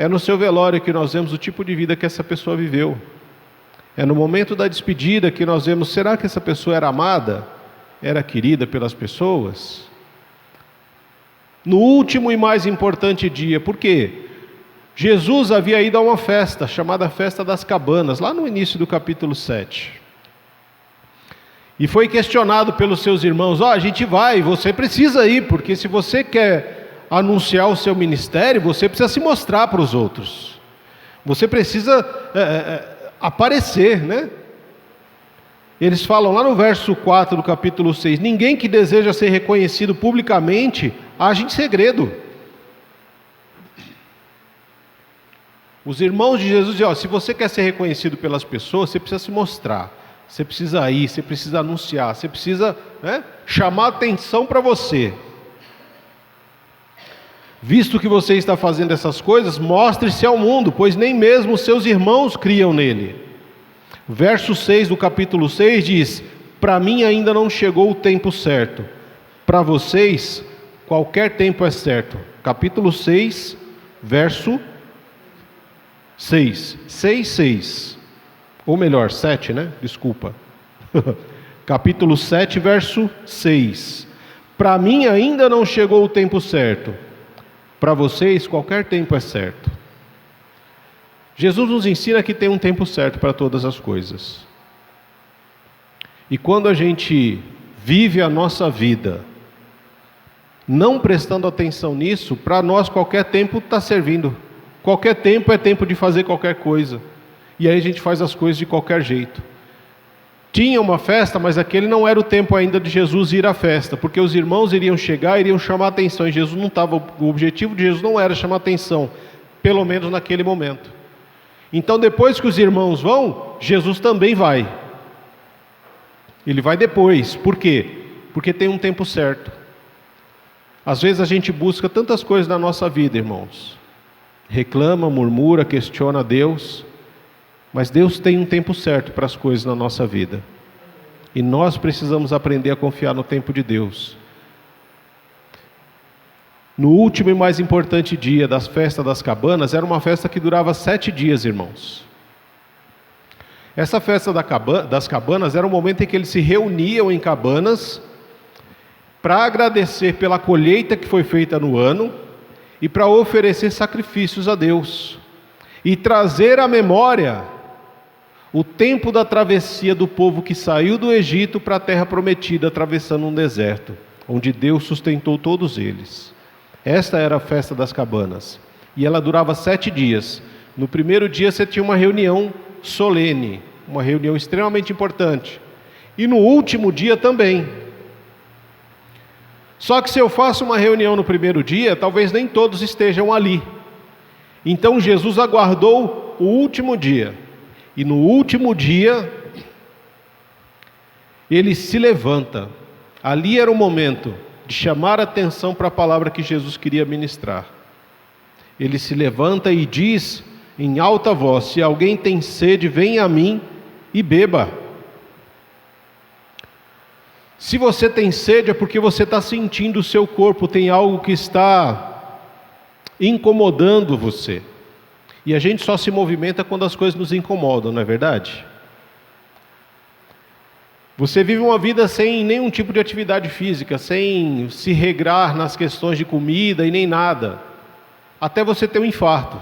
É no seu velório que nós vemos o tipo de vida que essa pessoa viveu. É no momento da despedida que nós vemos, será que essa pessoa era amada? Era querida pelas pessoas? No último e mais importante dia, por quê? Jesus havia ido a uma festa, chamada Festa das Cabanas, lá no início do capítulo 7. E foi questionado pelos seus irmãos, a gente vai, você precisa ir, porque se você quer anunciar o seu ministério, você precisa se mostrar para os outros. Você precisa aparecer, né? Eles falam lá no verso 4 do capítulo 6, ninguém que deseja ser reconhecido publicamente, age em segredo. Os irmãos de Jesus dizem, se você quer ser reconhecido pelas pessoas, você precisa se mostrar, você precisa ir, você precisa anunciar, você precisa chamar atenção para você. Visto que você está fazendo essas coisas, mostre-se ao mundo, pois nem mesmo os seus irmãos criam nele. Verso 6 do capítulo 6 diz, para mim ainda não chegou o tempo certo, para vocês qualquer tempo é certo. Capítulo 6, verso 6, 6, ou melhor, 7, né? Desculpa. Capítulo 7, verso 6. Para mim ainda não chegou o tempo certo, para vocês qualquer tempo é certo. Jesus nos ensina que tem um tempo certo para todas as coisas. E quando a gente vive a nossa vida não prestando atenção nisso, para nós qualquer tempo está servindo. Qualquer tempo é tempo de fazer qualquer coisa. E aí a gente faz as coisas de qualquer jeito. Tinha uma festa, mas aquele não era o tempo ainda de Jesus ir à festa, porque os irmãos iriam chegar, iriam chamar atenção, e Jesus não estava, o objetivo de Jesus não era chamar atenção, pelo menos naquele momento. Então depois que os irmãos vão, Jesus também vai. Ele vai depois, por quê? Porque tem um tempo certo. Às vezes a gente busca tantas coisas na nossa vida, irmãos. Reclama, murmura, questiona Deus, mas Deus tem um tempo certo para as coisas na nossa vida. E nós precisamos aprender a confiar no tempo de Deus. No último e mais importante dia das festas das cabanas, era uma festa que durava 7 dias, irmãos. Essa festa das cabanas era um momento em que eles se reuniam em cabanas para agradecer pela colheita que foi feita no ano e para oferecer sacrifícios a Deus e trazer à memória o tempo da travessia do povo que saiu do Egito para a terra prometida, atravessando um deserto, onde Deus sustentou todos eles. Esta era a festa das cabanas, e ela durava 7 dias. No primeiro dia você tinha uma reunião solene, uma reunião extremamente importante, e no último dia também. Só que se eu faço uma reunião no primeiro dia, talvez nem todos estejam ali. Então Jesus aguardou o último dia, e no último dia ele se levanta. Ali era o momento de chamar a atenção para a palavra que Jesus queria ministrar. Ele se levanta e diz em alta voz, se alguém tem sede, venha a mim e beba. Se você tem sede é porque você está sentindo o seu corpo, tem algo que está incomodando você. E a gente só se movimenta quando as coisas nos incomodam, não é verdade? Você vive uma vida sem nenhum tipo de atividade física, sem se regrar nas questões de comida e nem nada, até você ter um infarto.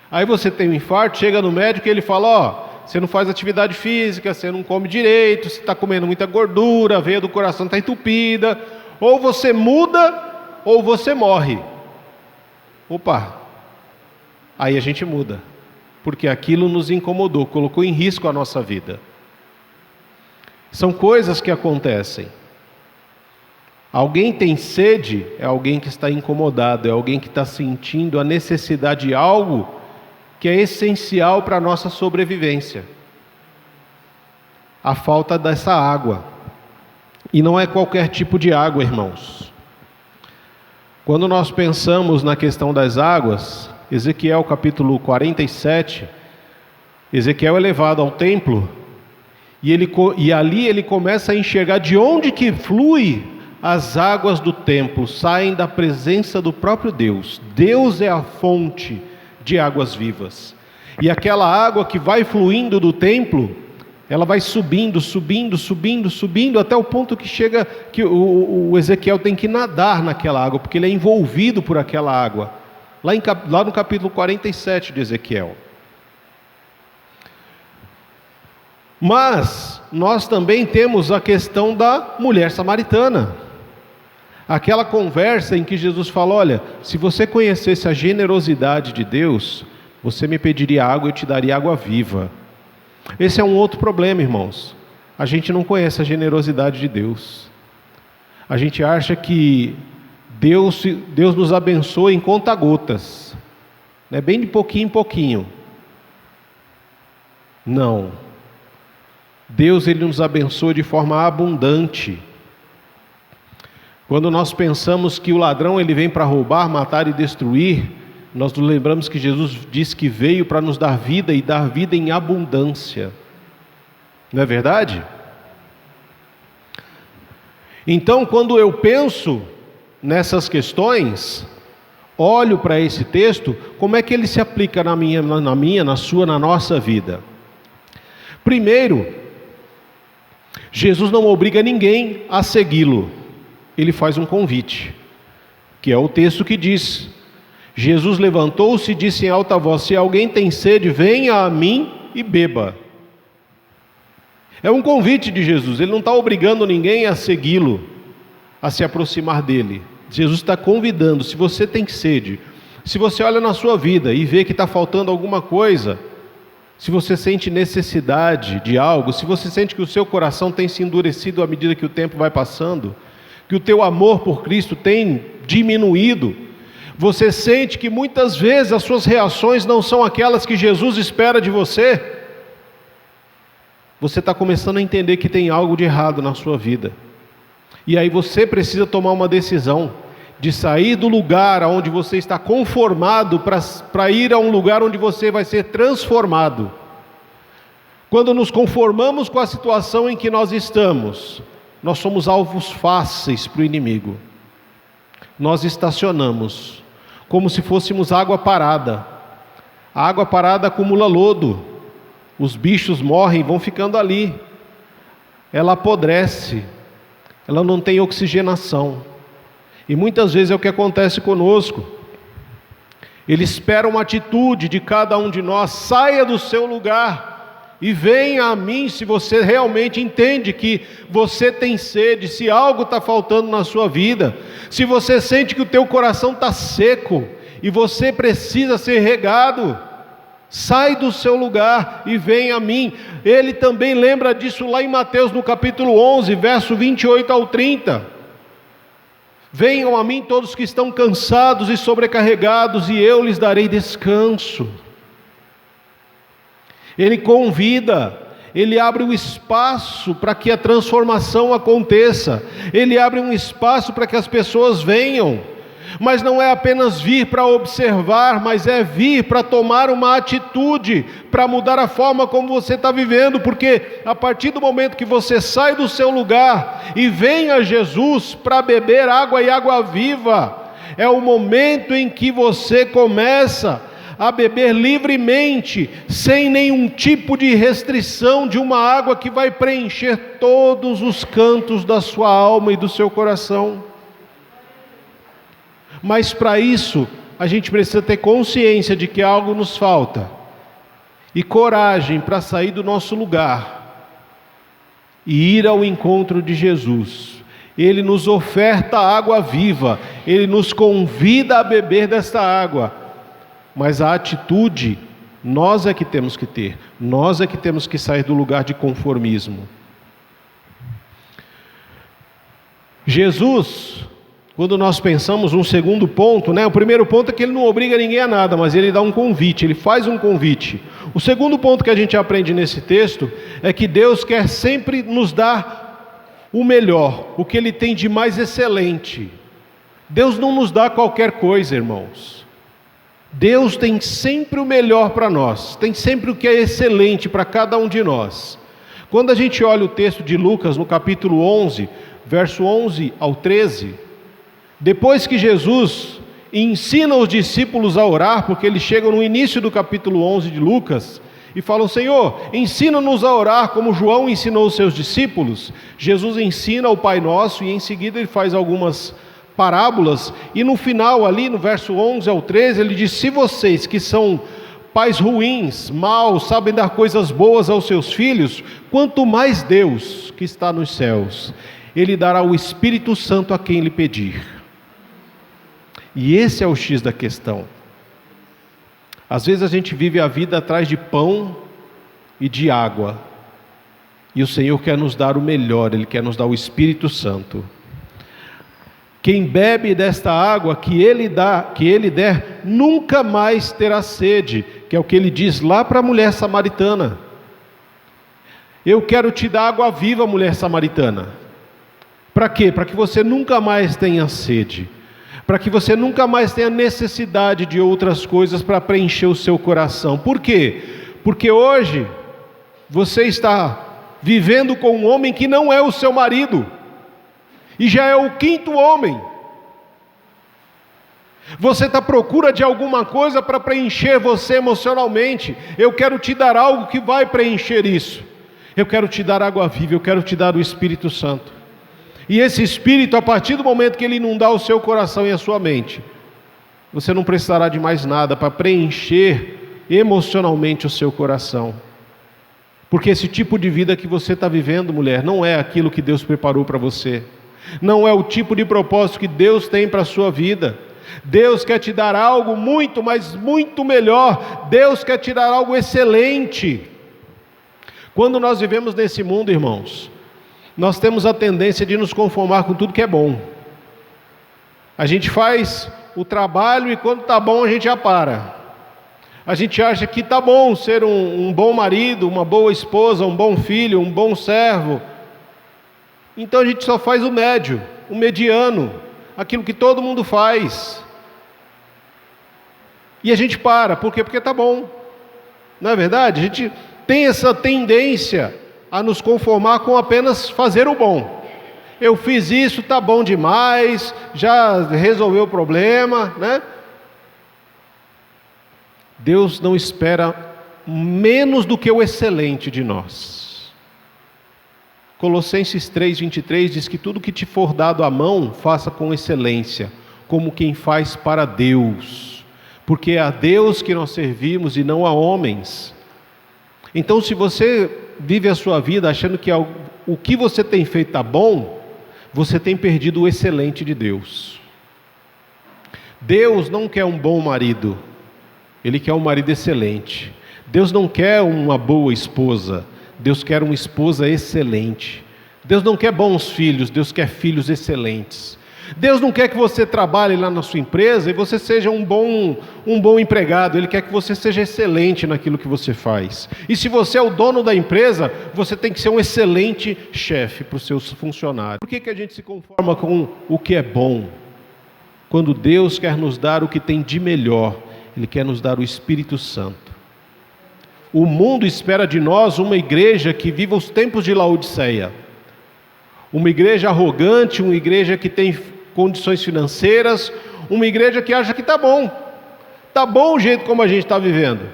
Aí você tem um infarto, chega no médico e ele fala, você não faz atividade física, você não come direito, você está comendo muita gordura, a veia do coração está entupida, ou você muda, ou você morre. Opa! Aí a gente muda, porque aquilo nos incomodou, colocou em risco a nossa vida. São coisas que acontecem. Alguém tem sede, é alguém que está incomodado, é alguém que está sentindo a necessidade de algo que é essencial para a nossa sobrevivência. A falta dessa água. E não é qualquer tipo de água, irmãos. Quando nós pensamos na questão das águas, Ezequiel capítulo 47, Ezequiel é levado ao templo, e ali ele começa a enxergar de onde que flui as águas do templo, saem da presença do próprio Deus. Deus é a fonte de águas vivas. E aquela água que vai fluindo do templo, ela vai subindo, subindo, subindo, subindo, até o ponto que chega que o Ezequiel tem que nadar naquela água, porque ele é envolvido por aquela água. Lá no capítulo 47 de Ezequiel. Mas nós também temos a questão da mulher samaritana. Aquela conversa em que Jesus fala: olha, se você conhecesse a generosidade de Deus, você me pediria água e eu te daria água viva. Esse é um outro problema, irmãos. A gente não conhece a generosidade de Deus. A gente acha que Deus nos abençoa em conta-gotas, né? Bem de pouquinho em pouquinho. Não. Deus, Ele nos abençoa de forma abundante. Quando nós pensamos que o ladrão ele vem para roubar, matar e destruir, nós nos lembramos que Jesus disse que veio para nos dar vida e dar vida em abundância. Não é verdade? Então, quando eu penso nessas questões, olho para esse texto, como é que ele se aplica na sua, na nossa vida? Primeiro, Jesus não obriga ninguém a segui-lo. Ele faz um convite, que é o texto que diz: Jesus levantou-se e disse em alta voz: se alguém tem sede, venha a mim e beba. É um convite de Jesus, ele não está obrigando ninguém a segui-lo, a se aproximar dele. Jesus está convidando. Se você tem sede, se você olha na sua vida e vê que está faltando alguma coisa, se você sente necessidade de algo, se você sente que o seu coração tem se endurecido à medida que o tempo vai passando, que o teu amor por Cristo tem diminuído, você sente que muitas vezes as suas reações não são aquelas que Jesus espera de você, você está começando a entender que tem algo de errado na sua vida. E aí você precisa tomar uma decisão de sair do lugar onde você está conformado para ir a um lugar onde você vai ser transformado. Quando nos conformamos com a situação em que nós estamos, nós somos alvos fáceis para o inimigo. Nós estacionamos como se fôssemos água parada. A água parada acumula lodo, os bichos morrem, vão ficando ali, ela apodrece, ela não tem oxigenação. E muitas vezes é o que acontece conosco. Ele espera uma atitude de cada um de nós: saia do seu lugar e venha a mim se você realmente entende que você tem sede, se algo está faltando na sua vida, se você sente que o teu coração está seco e você precisa ser regado. Sai do seu lugar e vem a mim. Ele também lembra disso lá em Mateus no capítulo 11, verso 28 ao 30. Venham a mim todos que estão cansados e sobrecarregados, e eu lhes darei descanso. Ele convida, ele abre um espaço para que a transformação aconteça, ele abre um espaço para que as pessoas venham. Mas não é apenas vir para observar, mas é vir para tomar uma atitude, para mudar a forma como você está vivendo, porque a partir do momento que você sai do seu lugar e vem a Jesus para beber água e água viva, é o momento em que você começa a beber livremente, sem nenhum tipo de restrição, de uma água que vai preencher todos os cantos da sua alma e do seu coração. Mas para isso, a gente precisa ter consciência de que algo nos falta, e coragem para sair do nosso lugar, e ir ao encontro de Jesus. Ele nos oferta água viva, Ele nos convida a beber desta água, mas a atitude, nós é que temos que ter, nós é que temos que sair do lugar de conformismo. Jesus, quando nós pensamos um segundo ponto, o primeiro ponto é que ele não obriga ninguém a nada, mas ele dá um convite, ele faz um convite. O segundo ponto que a gente aprende nesse texto é que Deus quer sempre nos dar o melhor, o que Ele tem de mais excelente. Deus não nos dá qualquer coisa, irmãos. Deus tem sempre o melhor para nós, tem sempre o que é excelente para cada um de nós. Quando a gente olha o texto de Lucas, no capítulo 11, verso 11 ao 13... depois que Jesus, ensina os discípulos a orar, porque eles chegam no início do capítulo 11 de Lucas e falam: Senhor, ensina-nos a orar como João ensinou os seus discípulos. Jesus ensina o Pai Nosso e em seguida ele faz algumas parábolas, e no final ali, no verso 11 ao 13, ele diz: se vocês que são pais ruins, maus, sabem dar coisas boas aos seus filhos, quanto mais Deus que está nos céus, Ele dará o Espírito Santo a quem lhe pedir. E esse é o X da questão. Às vezes a gente vive a vida atrás de pão e de água, e o Senhor quer nos dar o melhor, Ele quer nos dar o Espírito Santo. Quem bebe desta água que Ele der, nunca mais terá sede, que é o que Ele diz lá para a mulher samaritana. Eu quero te dar água viva, mulher samaritana. Para quê? Para que você nunca mais tenha sede, para que você nunca mais tenha necessidade de outras coisas para preencher o seu coração. Por quê? Porque hoje você está vivendo com um homem que não é o seu marido, e já é o 5º homem. Você está à procura de alguma coisa para preencher você emocionalmente. Eu quero te dar algo que vai preencher isso. Eu quero te dar água viva, eu quero te dar o Espírito Santo. E esse Espírito, a partir do momento que ele inundar o seu coração e a sua mente, você não precisará de mais nada para preencher emocionalmente o seu coração. Porque esse tipo de vida que você está vivendo, mulher, não é aquilo que Deus preparou para você. Não é o tipo de propósito que Deus tem para a sua vida. Deus quer te dar algo muito, mas muito melhor. Deus quer te dar algo excelente. Quando nós vivemos nesse mundo, irmãos, nós temos a tendência de nos conformar com tudo que é bom. A gente faz o trabalho e quando está bom a gente já para. A gente acha que está bom ser um bom marido, uma boa esposa, um bom filho, um bom servo. Então a gente só faz o médio, o mediano, aquilo que todo mundo faz. E a gente para, por quê? Porque está bom. Não é verdade? A gente tem essa tendência a nos conformar com apenas fazer o bom. Eu fiz isso, está bom demais, já resolveu o problema, né? Deus não espera menos do que o excelente de nós. Colossenses 3:23 diz que tudo que te for dado à mão, faça com excelência, como quem faz para Deus, porque é a Deus que nós servimos e não a homens. Então, se você vive a sua vida achando que o que você tem feito está bom, você tem perdido o excelente de Deus. Deus não quer um bom marido, Ele quer um marido excelente. Deus não quer uma boa esposa, Deus quer uma esposa excelente. Deus não quer bons filhos, Deus quer filhos excelentes. Deus não quer que você trabalhe lá na sua empresa e você seja um bom empregado. Ele quer que você seja excelente naquilo que você faz. E se você é o dono da empresa, você tem que ser um excelente chefe para os seus funcionários. Por que a gente se conforma com o que é bom? Quando Deus quer nos dar o que tem de melhor, Ele quer nos dar o Espírito Santo. O mundo espera de nós uma igreja que viva os tempos de Laodiceia. Uma igreja arrogante, uma igreja que tem condições financeiras, uma igreja que acha que está bom o jeito como a gente está vivendo.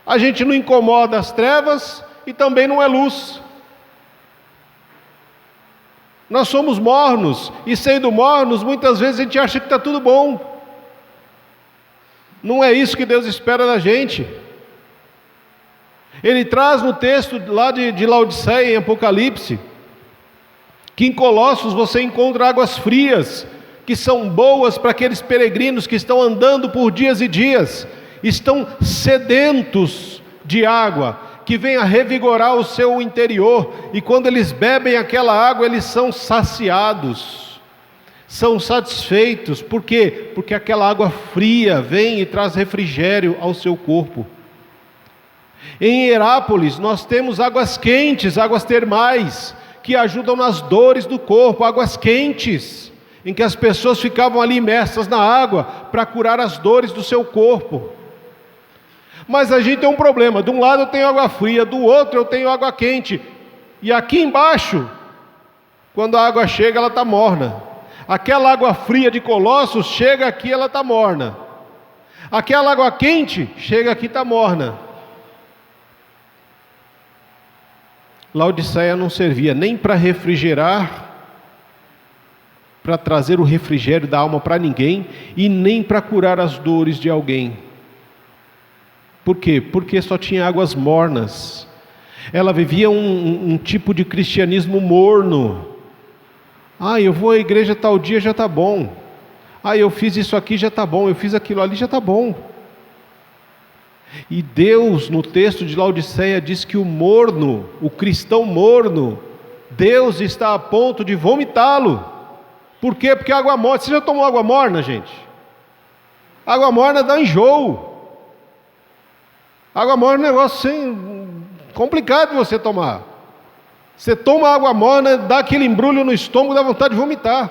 A gente não incomoda as trevas e também não é luz. Nós somos mornos, e sendo mornos, muitas vezes a gente acha que está tudo bom. Não é isso que Deus espera da gente. Ele traz no texto lá de Laodiceia, em Apocalipse, que em Colossos você encontra águas frias, que são boas para aqueles peregrinos que estão andando por dias e dias, estão sedentos de água, que vem a revigorar o seu interior, e quando eles bebem aquela água, eles são saciados, são satisfeitos. Por quê? Porque aquela água fria vem e traz refrigério ao seu corpo. Em Herápolis nós temos águas quentes, águas termais, que ajudam nas dores do corpo, águas quentes, em que as pessoas ficavam ali imersas na água para curar as dores do seu corpo. Mas a gente tem um problema: de um lado eu tenho água fria, do outro eu tenho água quente, e aqui embaixo, quando a água chega, ela está morna. Aquela água fria de Colossos, chega aqui, ela está morna. Aquela água quente, chega aqui, está morna. Laodiceia não servia nem para refrigerar, para trazer o refrigério da alma para ninguém, e nem para curar as dores de alguém. Por quê? Porque só tinha águas mornas. Ela vivia um tipo de cristianismo morno. Eu vou à igreja tal dia, já está bom. Eu fiz isso aqui, já está bom. Eu fiz aquilo ali, já está bom. E Deus, no texto de Laodiceia, diz que o morno, o cristão morno, Deus está a ponto de vomitá-lo. Por quê? Porque água morna. Você já tomou água morna, gente? Água morna dá enjoo. Água morna é um negócio complicado de você tomar. Você toma água morna, dá aquele embrulho no estômago, dá vontade de vomitar.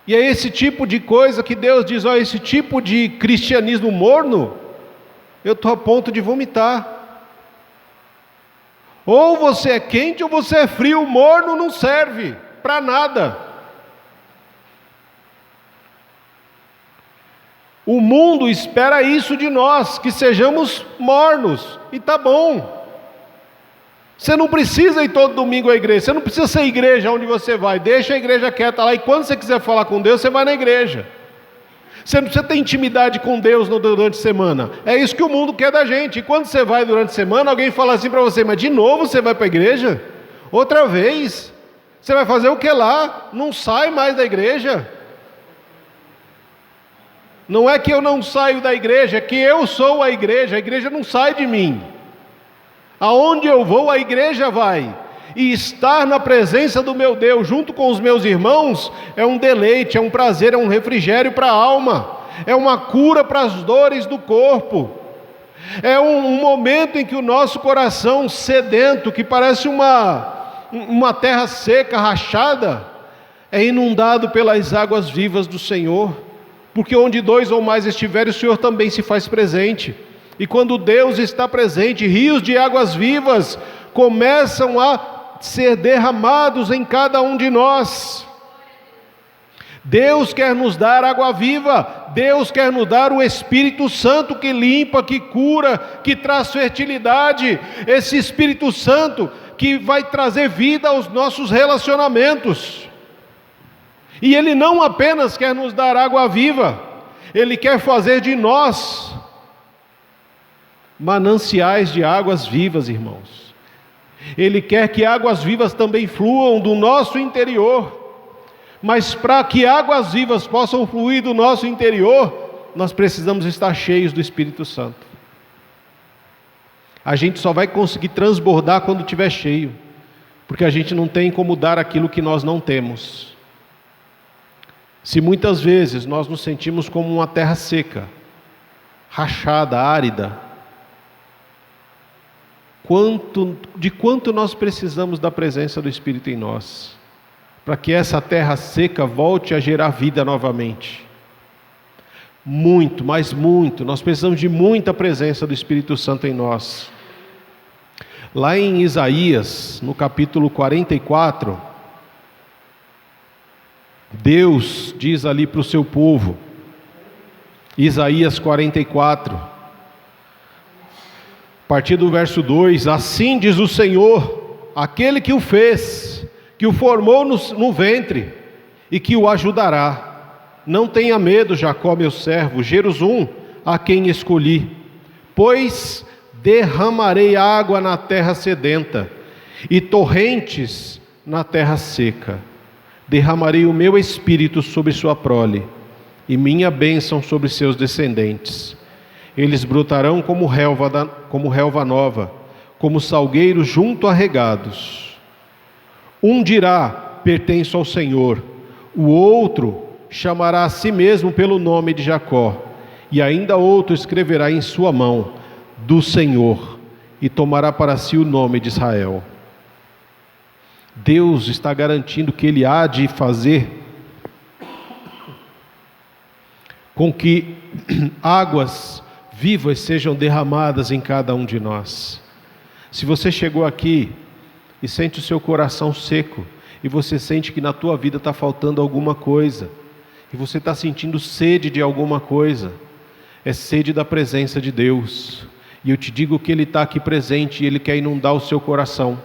E é esse tipo de coisa que Deus diz, esse tipo de cristianismo morno, eu estou a ponto de vomitar. Ou você é quente ou você é frio, morno não serve para nada. O mundo espera isso de nós, que sejamos mornos, e está bom. Você não precisa ir todo domingo à igreja, você não precisa ser igreja onde você vai, deixa a igreja quieta lá, e quando você quiser falar com Deus, você vai na igreja. Você não precisa ter intimidade com Deus durante a semana, é isso que o mundo quer da gente. E quando você vai durante a semana, alguém fala assim para você, mas de novo você vai para a igreja? Outra vez? Você vai fazer o que lá? Não sai mais da igreja? Não é que eu não saio da igreja, é que eu sou a igreja não sai de mim. Aonde eu vou, a igreja vai. E estar na presença do meu Deus, junto com os meus irmãos, é um deleite, é um prazer, é um refrigério para a alma, é uma cura para as dores do corpo. É um momento em que o nosso coração sedento, que parece uma terra seca, rachada, é inundado pelas águas vivas do Senhor. Porque onde dois ou mais estiverem, o Senhor também se faz presente. E quando Deus está presente, rios de águas vivas começam a ser derramados em cada um de nós. Deus quer nos dar água viva, Deus quer nos dar o Espírito Santo que limpa, que cura, que traz fertilidade. Esse Espírito Santo que vai trazer vida aos nossos relacionamentos. E Ele não apenas quer nos dar água viva, Ele quer fazer de nós mananciais de águas vivas, irmãos. Ele quer que águas vivas também fluam do nosso interior. Mas para que águas vivas possam fluir do nosso interior, nós precisamos estar cheios do Espírito Santo. A gente só vai conseguir transbordar quando estiver cheio, porque a gente não tem como dar aquilo que nós não temos. Se muitas vezes nós nos sentimos como uma terra seca, rachada, árida, de quanto nós precisamos da presença do Espírito em nós, para que essa terra seca volte a gerar vida novamente? Muito, mas muito, nós precisamos de muita presença do Espírito Santo em nós. Lá em Isaías, no capítulo 44, Deus diz ali para o seu povo, Isaías 44, a partir do verso 2, assim diz o Senhor, aquele que o fez, que o formou no ventre, e que o ajudará. Não tenha medo, Jacó meu servo, Jerusalém, a quem escolhi, pois derramarei água na terra sedenta, e torrentes na terra seca. Derramarei o meu espírito sobre sua prole, e minha bênção sobre seus descendentes. Eles brotarão como relva nova, como salgueiros junto a regados. Um dirá, pertenço ao Senhor, o outro chamará a si mesmo pelo nome de Jacó, e ainda outro escreverá em sua mão, do Senhor, e tomará para si o nome de Israel. Deus está garantindo que Ele há de fazer com que águas vivas sejam derramadas em cada um de nós. Se você chegou aqui e sente o seu coração seco, e você sente que na tua vida está faltando alguma coisa, e você está sentindo sede de alguma coisa, é sede da presença de Deus. E eu te digo que Ele está aqui presente e Ele quer inundar o seu coração.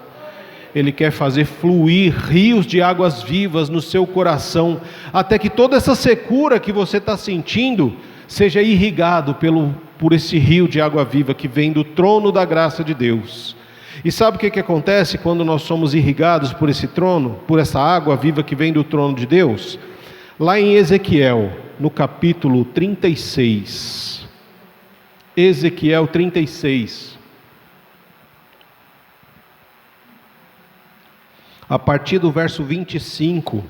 Ele quer fazer fluir rios de águas vivas no seu coração, até que toda essa secura que você está sentindo seja irrigado por esse rio de água viva que vem do trono da graça de Deus. E sabe o que acontece quando nós somos irrigados por esse trono, por essa água viva que vem do trono de Deus? Lá em Ezequiel, no capítulo 36, Ezequiel 36, a partir do verso 25: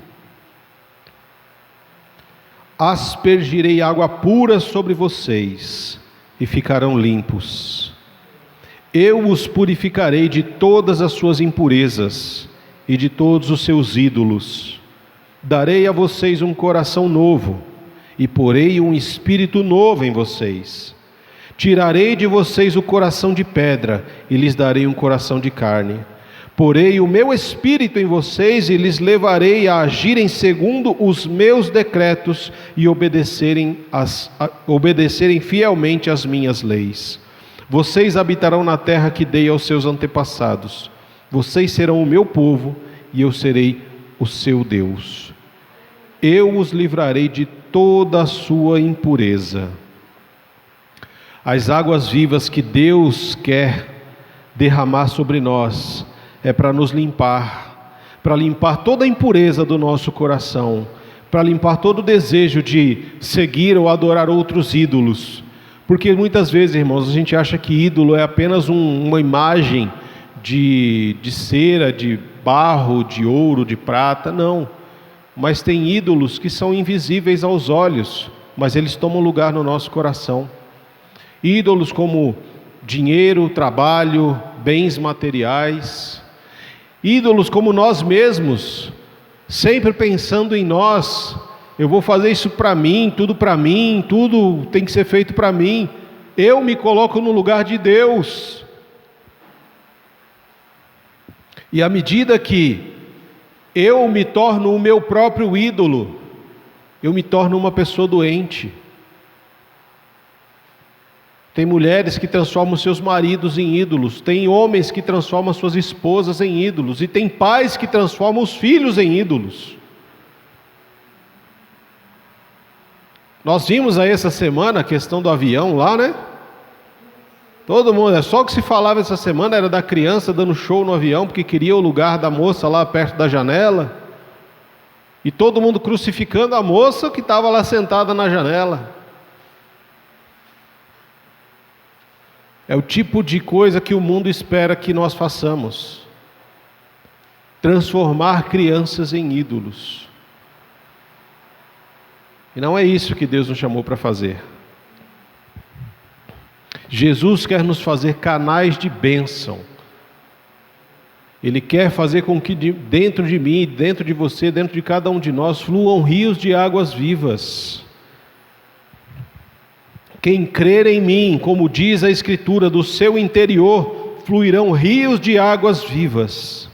aspergirei água pura sobre vocês e ficarão limpos. Eu os purificarei de todas as suas impurezas e de todos os seus ídolos. Darei a vocês um coração novo e porei um espírito novo em vocês. Tirarei de vocês o coração de pedra e lhes darei um coração de carne. Porei o meu espírito em vocês e lhes levarei a agirem segundo os meus decretos e obedecerem fielmente às minhas leis. Vocês habitarão na terra que dei aos seus antepassados. Vocês serão o meu povo e eu serei o seu Deus. Eu os livrarei de toda a sua impureza. As águas vivas que Deus quer derramar sobre nós é para nos limpar, para limpar toda a impureza do nosso coração, para limpar todo o desejo de seguir ou adorar outros ídolos. Porque muitas vezes, irmãos, a gente acha que ídolo é apenas uma imagem de cera, de barro, de ouro, de prata. Não, mas tem ídolos que são invisíveis aos olhos, mas eles tomam lugar no nosso coração. Ídolos como dinheiro, trabalho, bens materiais. Ídolos como nós mesmos, sempre pensando em nós. Eu vou fazer isso para mim, tudo tem que ser feito para mim. Eu me coloco no lugar de Deus. E à medida que eu me torno o meu próprio ídolo, eu me torno uma pessoa doente. Tem mulheres que transformam seus maridos em ídolos, tem homens que transformam suas esposas em ídolos, e tem pais que transformam os filhos em ídolos. Nós vimos aí essa semana a questão do avião lá, né? Todo mundo, só o que se falava essa semana era da criança dando show no avião, porque queria o lugar da moça lá perto da janela, e todo mundo crucificando a moça que estava lá sentada na janela. É o tipo de coisa que o mundo espera que nós façamos. Transformar crianças em ídolos. E não é isso que Deus nos chamou para fazer. Jesus quer nos fazer canais de bênção. Ele quer fazer com que dentro de mim, dentro de você, dentro de cada um de nós, fluam rios de águas vivas. Quem crer em mim, como diz a Escritura, do seu interior fluirão rios de águas vivas.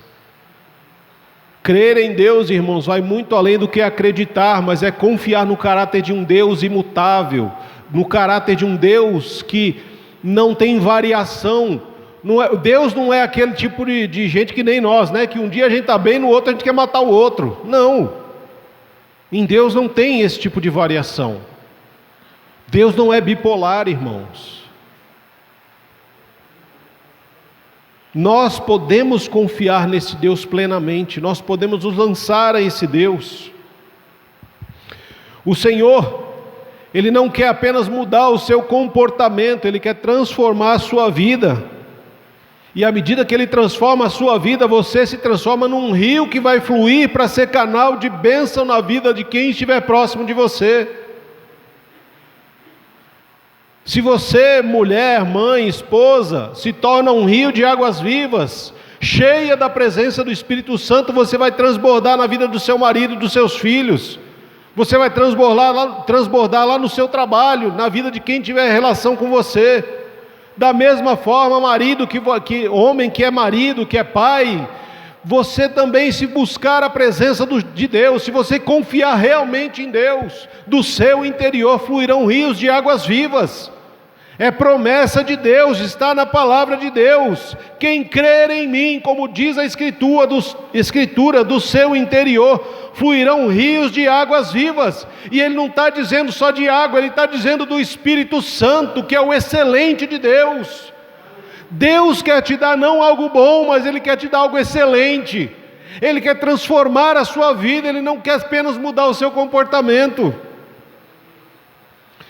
Crer em Deus, irmãos, vai muito além do que acreditar, mas é confiar no caráter de um Deus imutável, no caráter de um Deus que não tem variação. Deus não é aquele tipo de gente que nem nós, né? Que um dia a gente está bem, no outro a gente quer matar o outro. Não. Em Deus não tem esse tipo de variação. Deus não é bipolar, irmãos. Nós podemos confiar nesse Deus plenamente, nós podemos nos lançar a esse Deus. O Senhor, Ele não quer apenas mudar o seu comportamento, Ele quer transformar a sua vida. E à medida que Ele transforma a sua vida, você se transforma num rio que vai fluir para ser canal de bênção na vida de quem estiver próximo de você. Se você, mulher, mãe, esposa, se torna um rio de águas vivas, cheia da presença do Espírito Santo, você vai transbordar na vida do seu marido, dos seus filhos. Você vai transbordar lá no seu trabalho, na vida de quem tiver relação com você. Da mesma forma, marido, homem que é marido, que é pai, você também, se buscar a presença de Deus, se você confiar realmente em Deus, do seu interior fluirão rios de águas vivas. É promessa de Deus, está na palavra de Deus. Quem crer em mim, como diz a Escritura, do seu interior fluirão rios de águas vivas. E ele não está dizendo só de água, ele está dizendo do Espírito Santo, que é o excelente de Deus. Deus quer te dar não algo bom, mas Ele quer te dar algo excelente. Ele quer transformar a sua vida, Ele não quer apenas mudar o seu comportamento.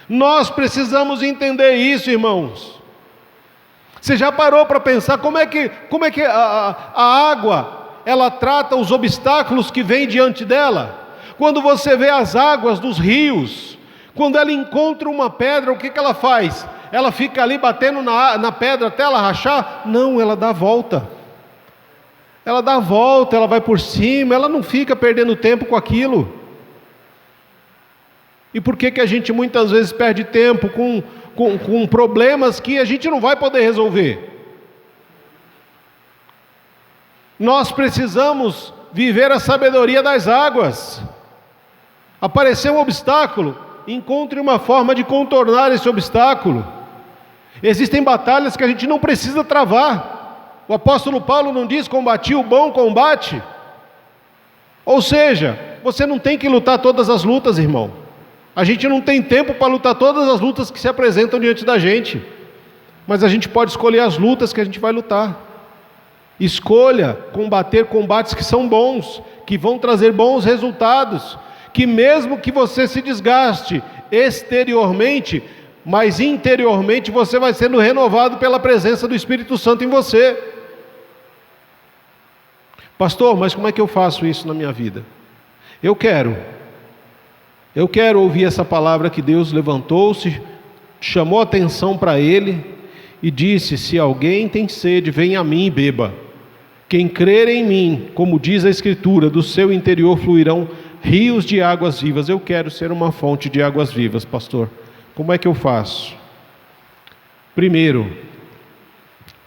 Nós precisamos entender isso, irmãos. Você já parou para pensar como é que a água, ela trata os obstáculos que vêm diante dela? Quando você vê as águas dos rios, quando ela encontra uma pedra, o que ela faz? Ela fica ali batendo na pedra até ela rachar? Não, ela dá a volta. Ela dá a volta, ela vai por cima, ela não fica perdendo tempo com aquilo. E por que a gente muitas vezes perde tempo com problemas que a gente não vai poder resolver? Nós precisamos viver a sabedoria das águas. Apareceu um obstáculo, encontre uma forma de contornar esse obstáculo. Existem batalhas que a gente não precisa travar. O apóstolo Paulo não diz: combati o bom combate? Ou seja, você não tem que lutar todas as lutas, irmão. A gente não tem tempo para lutar todas as lutas que se apresentam diante da gente. Mas a gente pode escolher as lutas que a gente vai lutar. Escolha combater combates que são bons, que vão trazer bons resultados, que mesmo que você se desgaste exteriormente, mas interiormente você vai sendo renovado pela presença do Espírito Santo em você. Pastor, mas como é que eu faço isso na minha vida? Eu quero ouvir essa palavra que Deus levantou-se, chamou a atenção para ele e disse: se alguém tem sede, venha a mim e beba. Quem crer em mim, como diz a Escritura, do seu interior fluirão rios de águas vivas. Eu quero ser uma fonte de águas vivas, pastor. Como é que eu faço? Primeiro,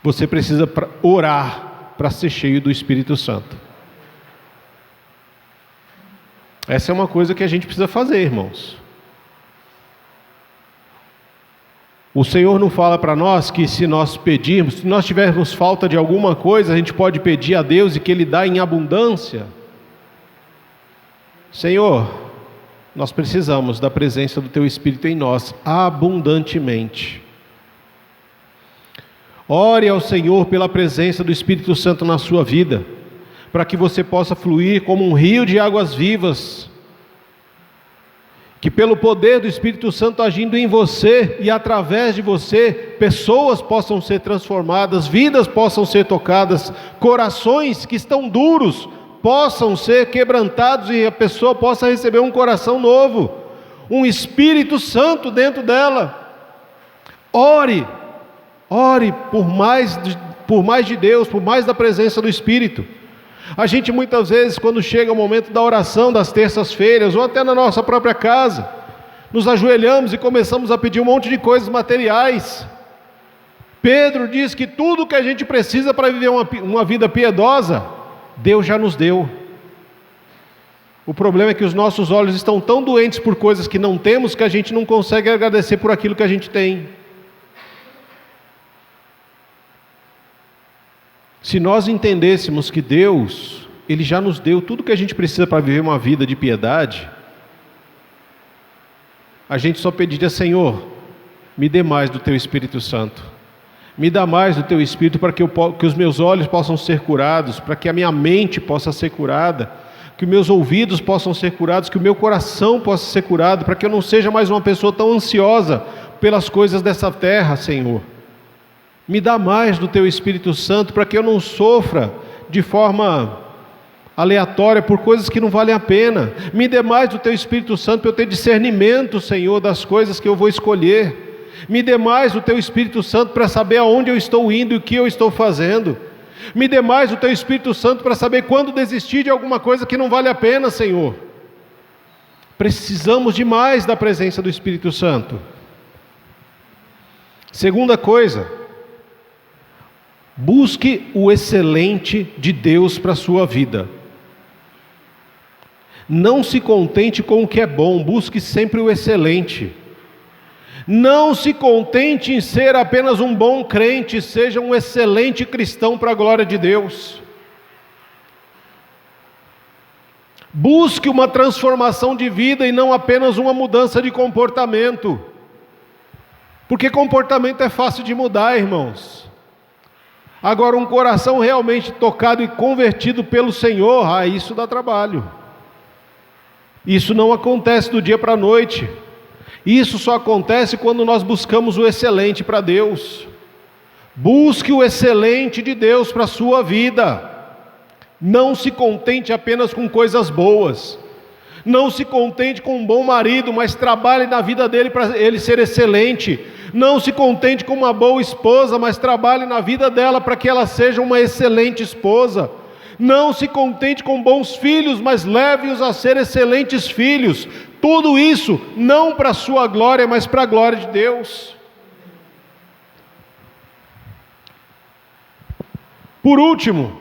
você precisa orar para ser cheio do Espírito Santo. Essa é uma coisa que a gente precisa fazer, irmãos. O Senhor não fala para nós que se nós pedirmos, se nós tivermos falta de alguma coisa, a gente pode pedir a Deus e que Ele dá em abundância. Senhor, nós precisamos da presença do Teu Espírito em nós, abundantemente. Ore ao Senhor pela presença do Espírito Santo na sua vida, para que você possa fluir como um rio de águas vivas, que pelo poder do Espírito Santo agindo em você e através de você, pessoas possam ser transformadas, vidas possam ser tocadas, corações que estão duros possam ser quebrantados e a pessoa possa receber um coração novo, um Espírito Santo dentro dela. Ore por mais de Deus, por mais da presença do Espírito. A gente muitas vezes, quando chega o momento da oração das terças-feiras, ou até na nossa própria casa, nos ajoelhamos e começamos a pedir um monte de coisas materiais. Pedro diz que tudo que a gente precisa para viver uma vida piedosa, Deus já nos deu. O problema é que os nossos olhos estão tão doentes por coisas que não temos, que a gente não consegue agradecer por aquilo que a gente tem. Se nós entendêssemos que Deus, Ele já nos deu tudo que a gente precisa para viver uma vida de piedade, a gente só pediria: Senhor, me dê mais do Teu Espírito Santo, me dá mais do Teu Espírito para que os meus olhos possam ser curados, para que a minha mente possa ser curada, que meus ouvidos possam ser curados, que o meu coração possa ser curado, para que eu não seja mais uma pessoa tão ansiosa pelas coisas dessa terra, Senhor. Me dá mais do Teu Espírito Santo, para que eu não sofra de forma aleatória por coisas que não valem a pena. Me dê mais do Teu Espírito Santo, para eu ter discernimento, Senhor, das coisas que eu vou escolher. Me dê mais do Teu Espírito Santo para saber aonde eu estou indo e o que eu estou fazendo. Me dê mais do Teu Espírito Santo para saber quando desistir de alguma coisa que não vale a pena, Senhor. Precisamos de mais da presença do Espírito Santo. Segunda coisa, Busque o excelente de Deus para a sua vida. Não se contente com o que é bom, busque sempre o excelente. Não se contente em ser apenas um bom crente, seja um excelente cristão para a glória de Deus. Busque uma transformação de vida e não apenas uma mudança de comportamento. Porque comportamento é fácil de mudar, irmãos. Agora, um coração realmente tocado e convertido pelo Senhor, isso dá trabalho. Isso não acontece do dia para a noite. Isso só acontece quando nós buscamos o excelente para Deus. Busque o excelente de Deus para a sua vida. Não se contente apenas com coisas boas. Não se contente com um bom marido, mas trabalhe na vida dele para ele ser excelente. Não se contente com uma boa esposa, mas trabalhe na vida dela para que ela seja uma excelente esposa. Não se contente com bons filhos, mas leve-os a ser excelentes filhos. Tudo isso não para a sua glória, mas para a glória de Deus. Por último,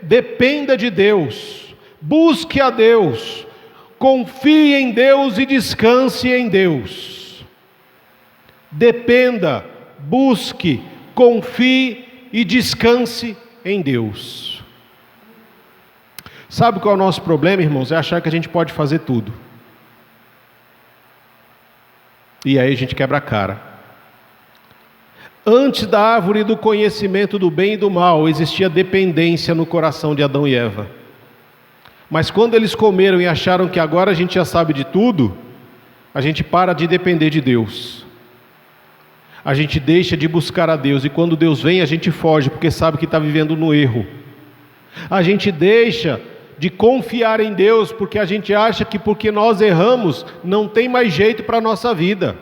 dependa de Deus, busque a Deus, confie em Deus e descanse em Deus. Dependa, busque, confie e descanse em Deus. Sabe qual é o nosso problema, irmãos? É achar que a gente pode fazer tudo. E aí a gente quebra a cara. Antes da árvore do conhecimento do bem e do mal, existia dependência no coração de Adão e Eva. Mas quando eles comeram e acharam que agora a gente já sabe de tudo, a gente para de depender de Deus. A gente deixa de buscar a Deus, e quando Deus vem a gente foge, porque sabe que está vivendo no erro. A gente deixa de confiar em Deus, porque a gente acha que porque nós erramos, não tem mais jeito para a nossa vida.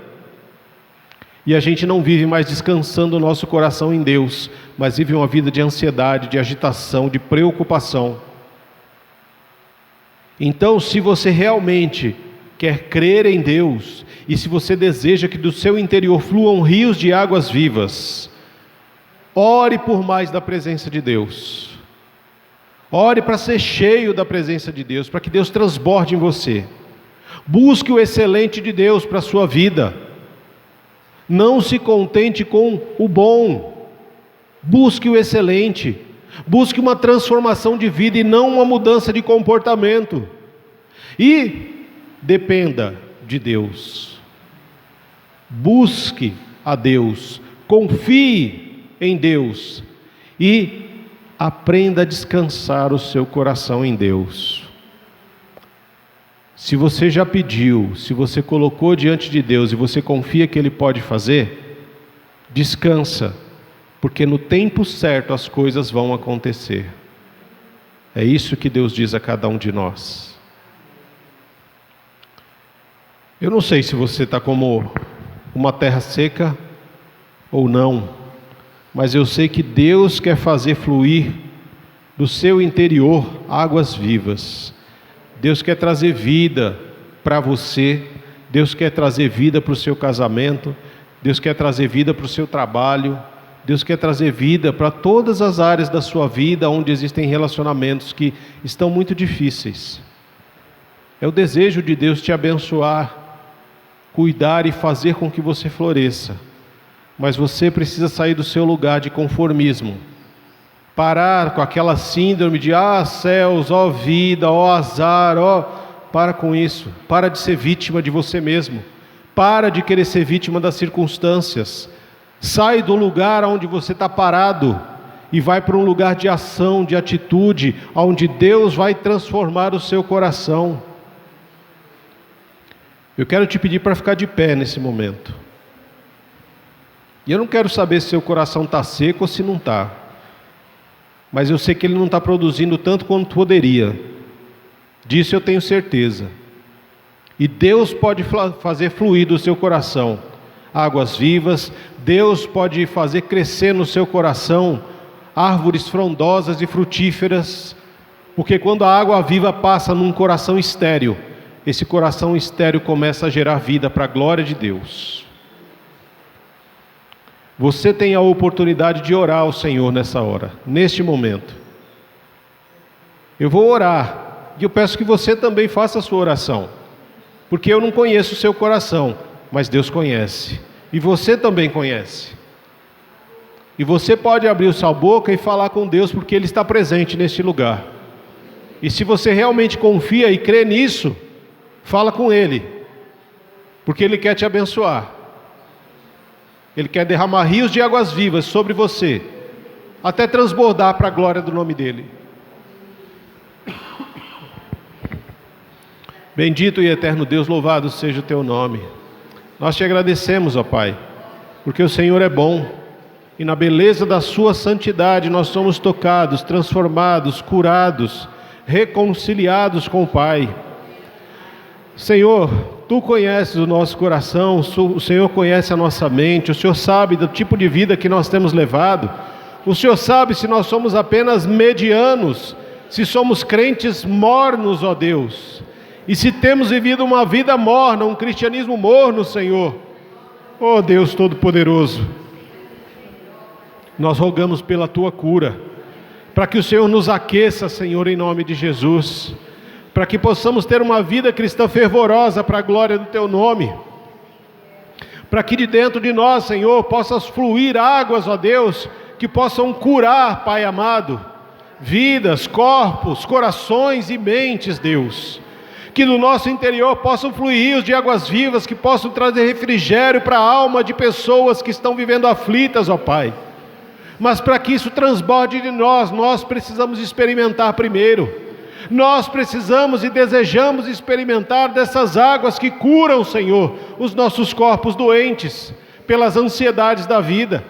E a gente não vive mais descansando o nosso coração em Deus, mas vive uma vida de ansiedade, de agitação, de preocupação. Então, se você realmente quer crer em Deus, e se você deseja que do seu interior fluam rios de águas vivas, ore por mais da presença de Deus. Ore para ser cheio da presença de Deus, para que Deus transborde em você. Busque o excelente de Deus para a sua vida. Não se contente com o bom. Busque o excelente. Busque uma transformação de vida e não uma mudança de comportamento. E dependa de Deus. Busque a Deus. Confie em Deus. E aprenda a descansar o seu coração em Deus. Se você já pediu, se você colocou diante de Deus e você confia que Ele pode fazer, descansa, porque no tempo certo as coisas vão acontecer. É isso que Deus diz a cada um de nós. Eu não sei se você está como uma terra seca ou não, mas eu sei que Deus quer fazer fluir do seu interior águas vivas. Deus quer trazer vida para você, Deus quer trazer vida para o seu casamento, Deus quer trazer vida para o seu trabalho, Deus quer trazer vida para todas as áreas da sua vida onde existem relacionamentos que estão muito difíceis. É o desejo de Deus te abençoar, cuidar e fazer com que você floresça. Mas você precisa sair do seu lugar de conformismo. Parar com aquela síndrome de céus, vida, azar, para com isso. Para de ser vítima de você mesmo. Para de querer ser vítima das circunstâncias. Sai do lugar onde você está parado e vai para um lugar de ação, de atitude, onde Deus vai transformar o seu coração. Eu quero te pedir para ficar de pé nesse momento. E eu não quero saber se seu coração está seco ou se não está. Mas eu sei que ele não está produzindo tanto quanto poderia. Disso eu tenho certeza. E Deus pode fazer fluir do seu coração águas vivas. Deus pode fazer crescer no seu coração árvores frondosas e frutíferas. Porque quando a água viva passa num coração estéril, esse coração estéril começa a gerar vida para a glória de Deus. Você tem a oportunidade de orar ao Senhor nessa hora, neste momento. Eu vou orar, e eu peço que você também faça a sua oração, porque eu não conheço o seu coração, mas Deus conhece, e você também conhece. E você pode abrir a sua boca e falar com Deus, porque Ele está presente neste lugar. E se você realmente confia e crê nisso, fala com Ele, porque Ele quer te abençoar. Ele quer derramar rios de águas vivas sobre você, até transbordar para a glória do nome dEle. Bendito e eterno Deus, louvado seja o Teu nome. Nós te agradecemos, ó Pai, porque o Senhor é bom, e na beleza da Sua santidade nós somos tocados, transformados, curados, reconciliados com o Pai. Senhor, Tu conheces o nosso coração, o Senhor conhece a nossa mente, o Senhor sabe do tipo de vida que nós temos levado, o Senhor sabe se nós somos apenas medianos, se somos crentes mornos, ó Deus, e se temos vivido uma vida morna, um cristianismo morno, Senhor. Ó Deus Todo-Poderoso, nós rogamos pela Tua cura, para que o Senhor nos aqueça, Senhor, em nome de Jesus, para que possamos ter uma vida cristã fervorosa para a glória do Teu nome, para que de dentro de nós, Senhor, possam fluir águas, ó Deus, que possam curar, Pai amado, vidas, corpos, corações e mentes, Deus, que no nosso interior possam fluir rios de águas vivas, que possam trazer refrigério para a alma de pessoas que estão vivendo aflitas, ó Pai. Mas para que isso transborde de nós precisamos experimentar primeiro. Nós precisamos e desejamos experimentar dessas águas que curam, Senhor, os nossos corpos doentes, pelas ansiedades da vida.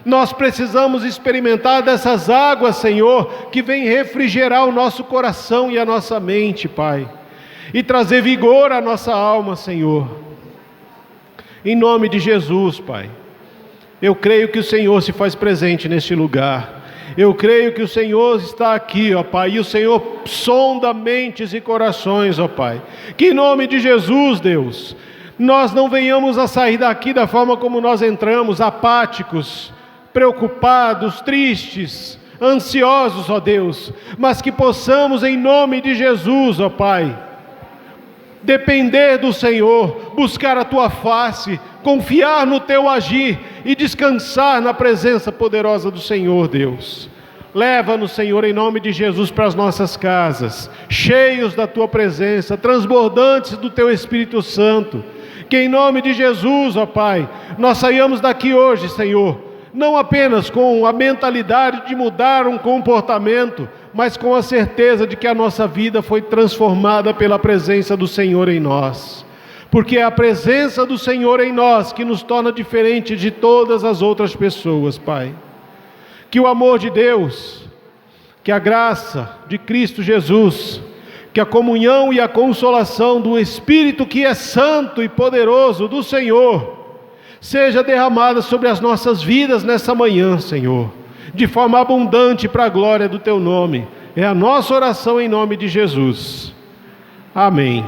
Nós precisamos experimentar dessas águas, Senhor, que vêm refrigerar o nosso coração e a nossa mente, Pai, e trazer vigor à nossa alma, Senhor. Em nome de Jesus, Pai. Eu creio que o Senhor se faz presente neste lugar. Eu creio que o Senhor está aqui, ó Pai, e o Senhor sonda mentes e corações, ó Pai. Que em nome de Jesus, Deus, nós não venhamos a sair daqui da forma como nós entramos, apáticos, preocupados, tristes, ansiosos, ó Deus, mas que possamos em nome de Jesus, ó Pai, depender do Senhor, buscar a Tua face, confiar no Teu agir e descansar na presença poderosa do Senhor, Deus. Leva-nos, Senhor, em nome de Jesus para as nossas casas, cheios da Tua presença, transbordantes do Teu Espírito Santo. Que em nome de Jesus, ó Pai, nós saiamos daqui hoje, Senhor, não apenas com a mentalidade de mudar um comportamento, mas com a certeza de que a nossa vida foi transformada pela presença do Senhor em nós. Porque é a presença do Senhor em nós que nos torna diferente de todas as outras pessoas, Pai. Que o amor de Deus, que a graça de Cristo Jesus, que a comunhão e a consolação do Espírito que é santo e poderoso do Senhor, seja derramada sobre as nossas vidas nessa manhã, Senhor, de forma abundante para a glória do Teu nome. É a nossa oração em nome de Jesus. Amém.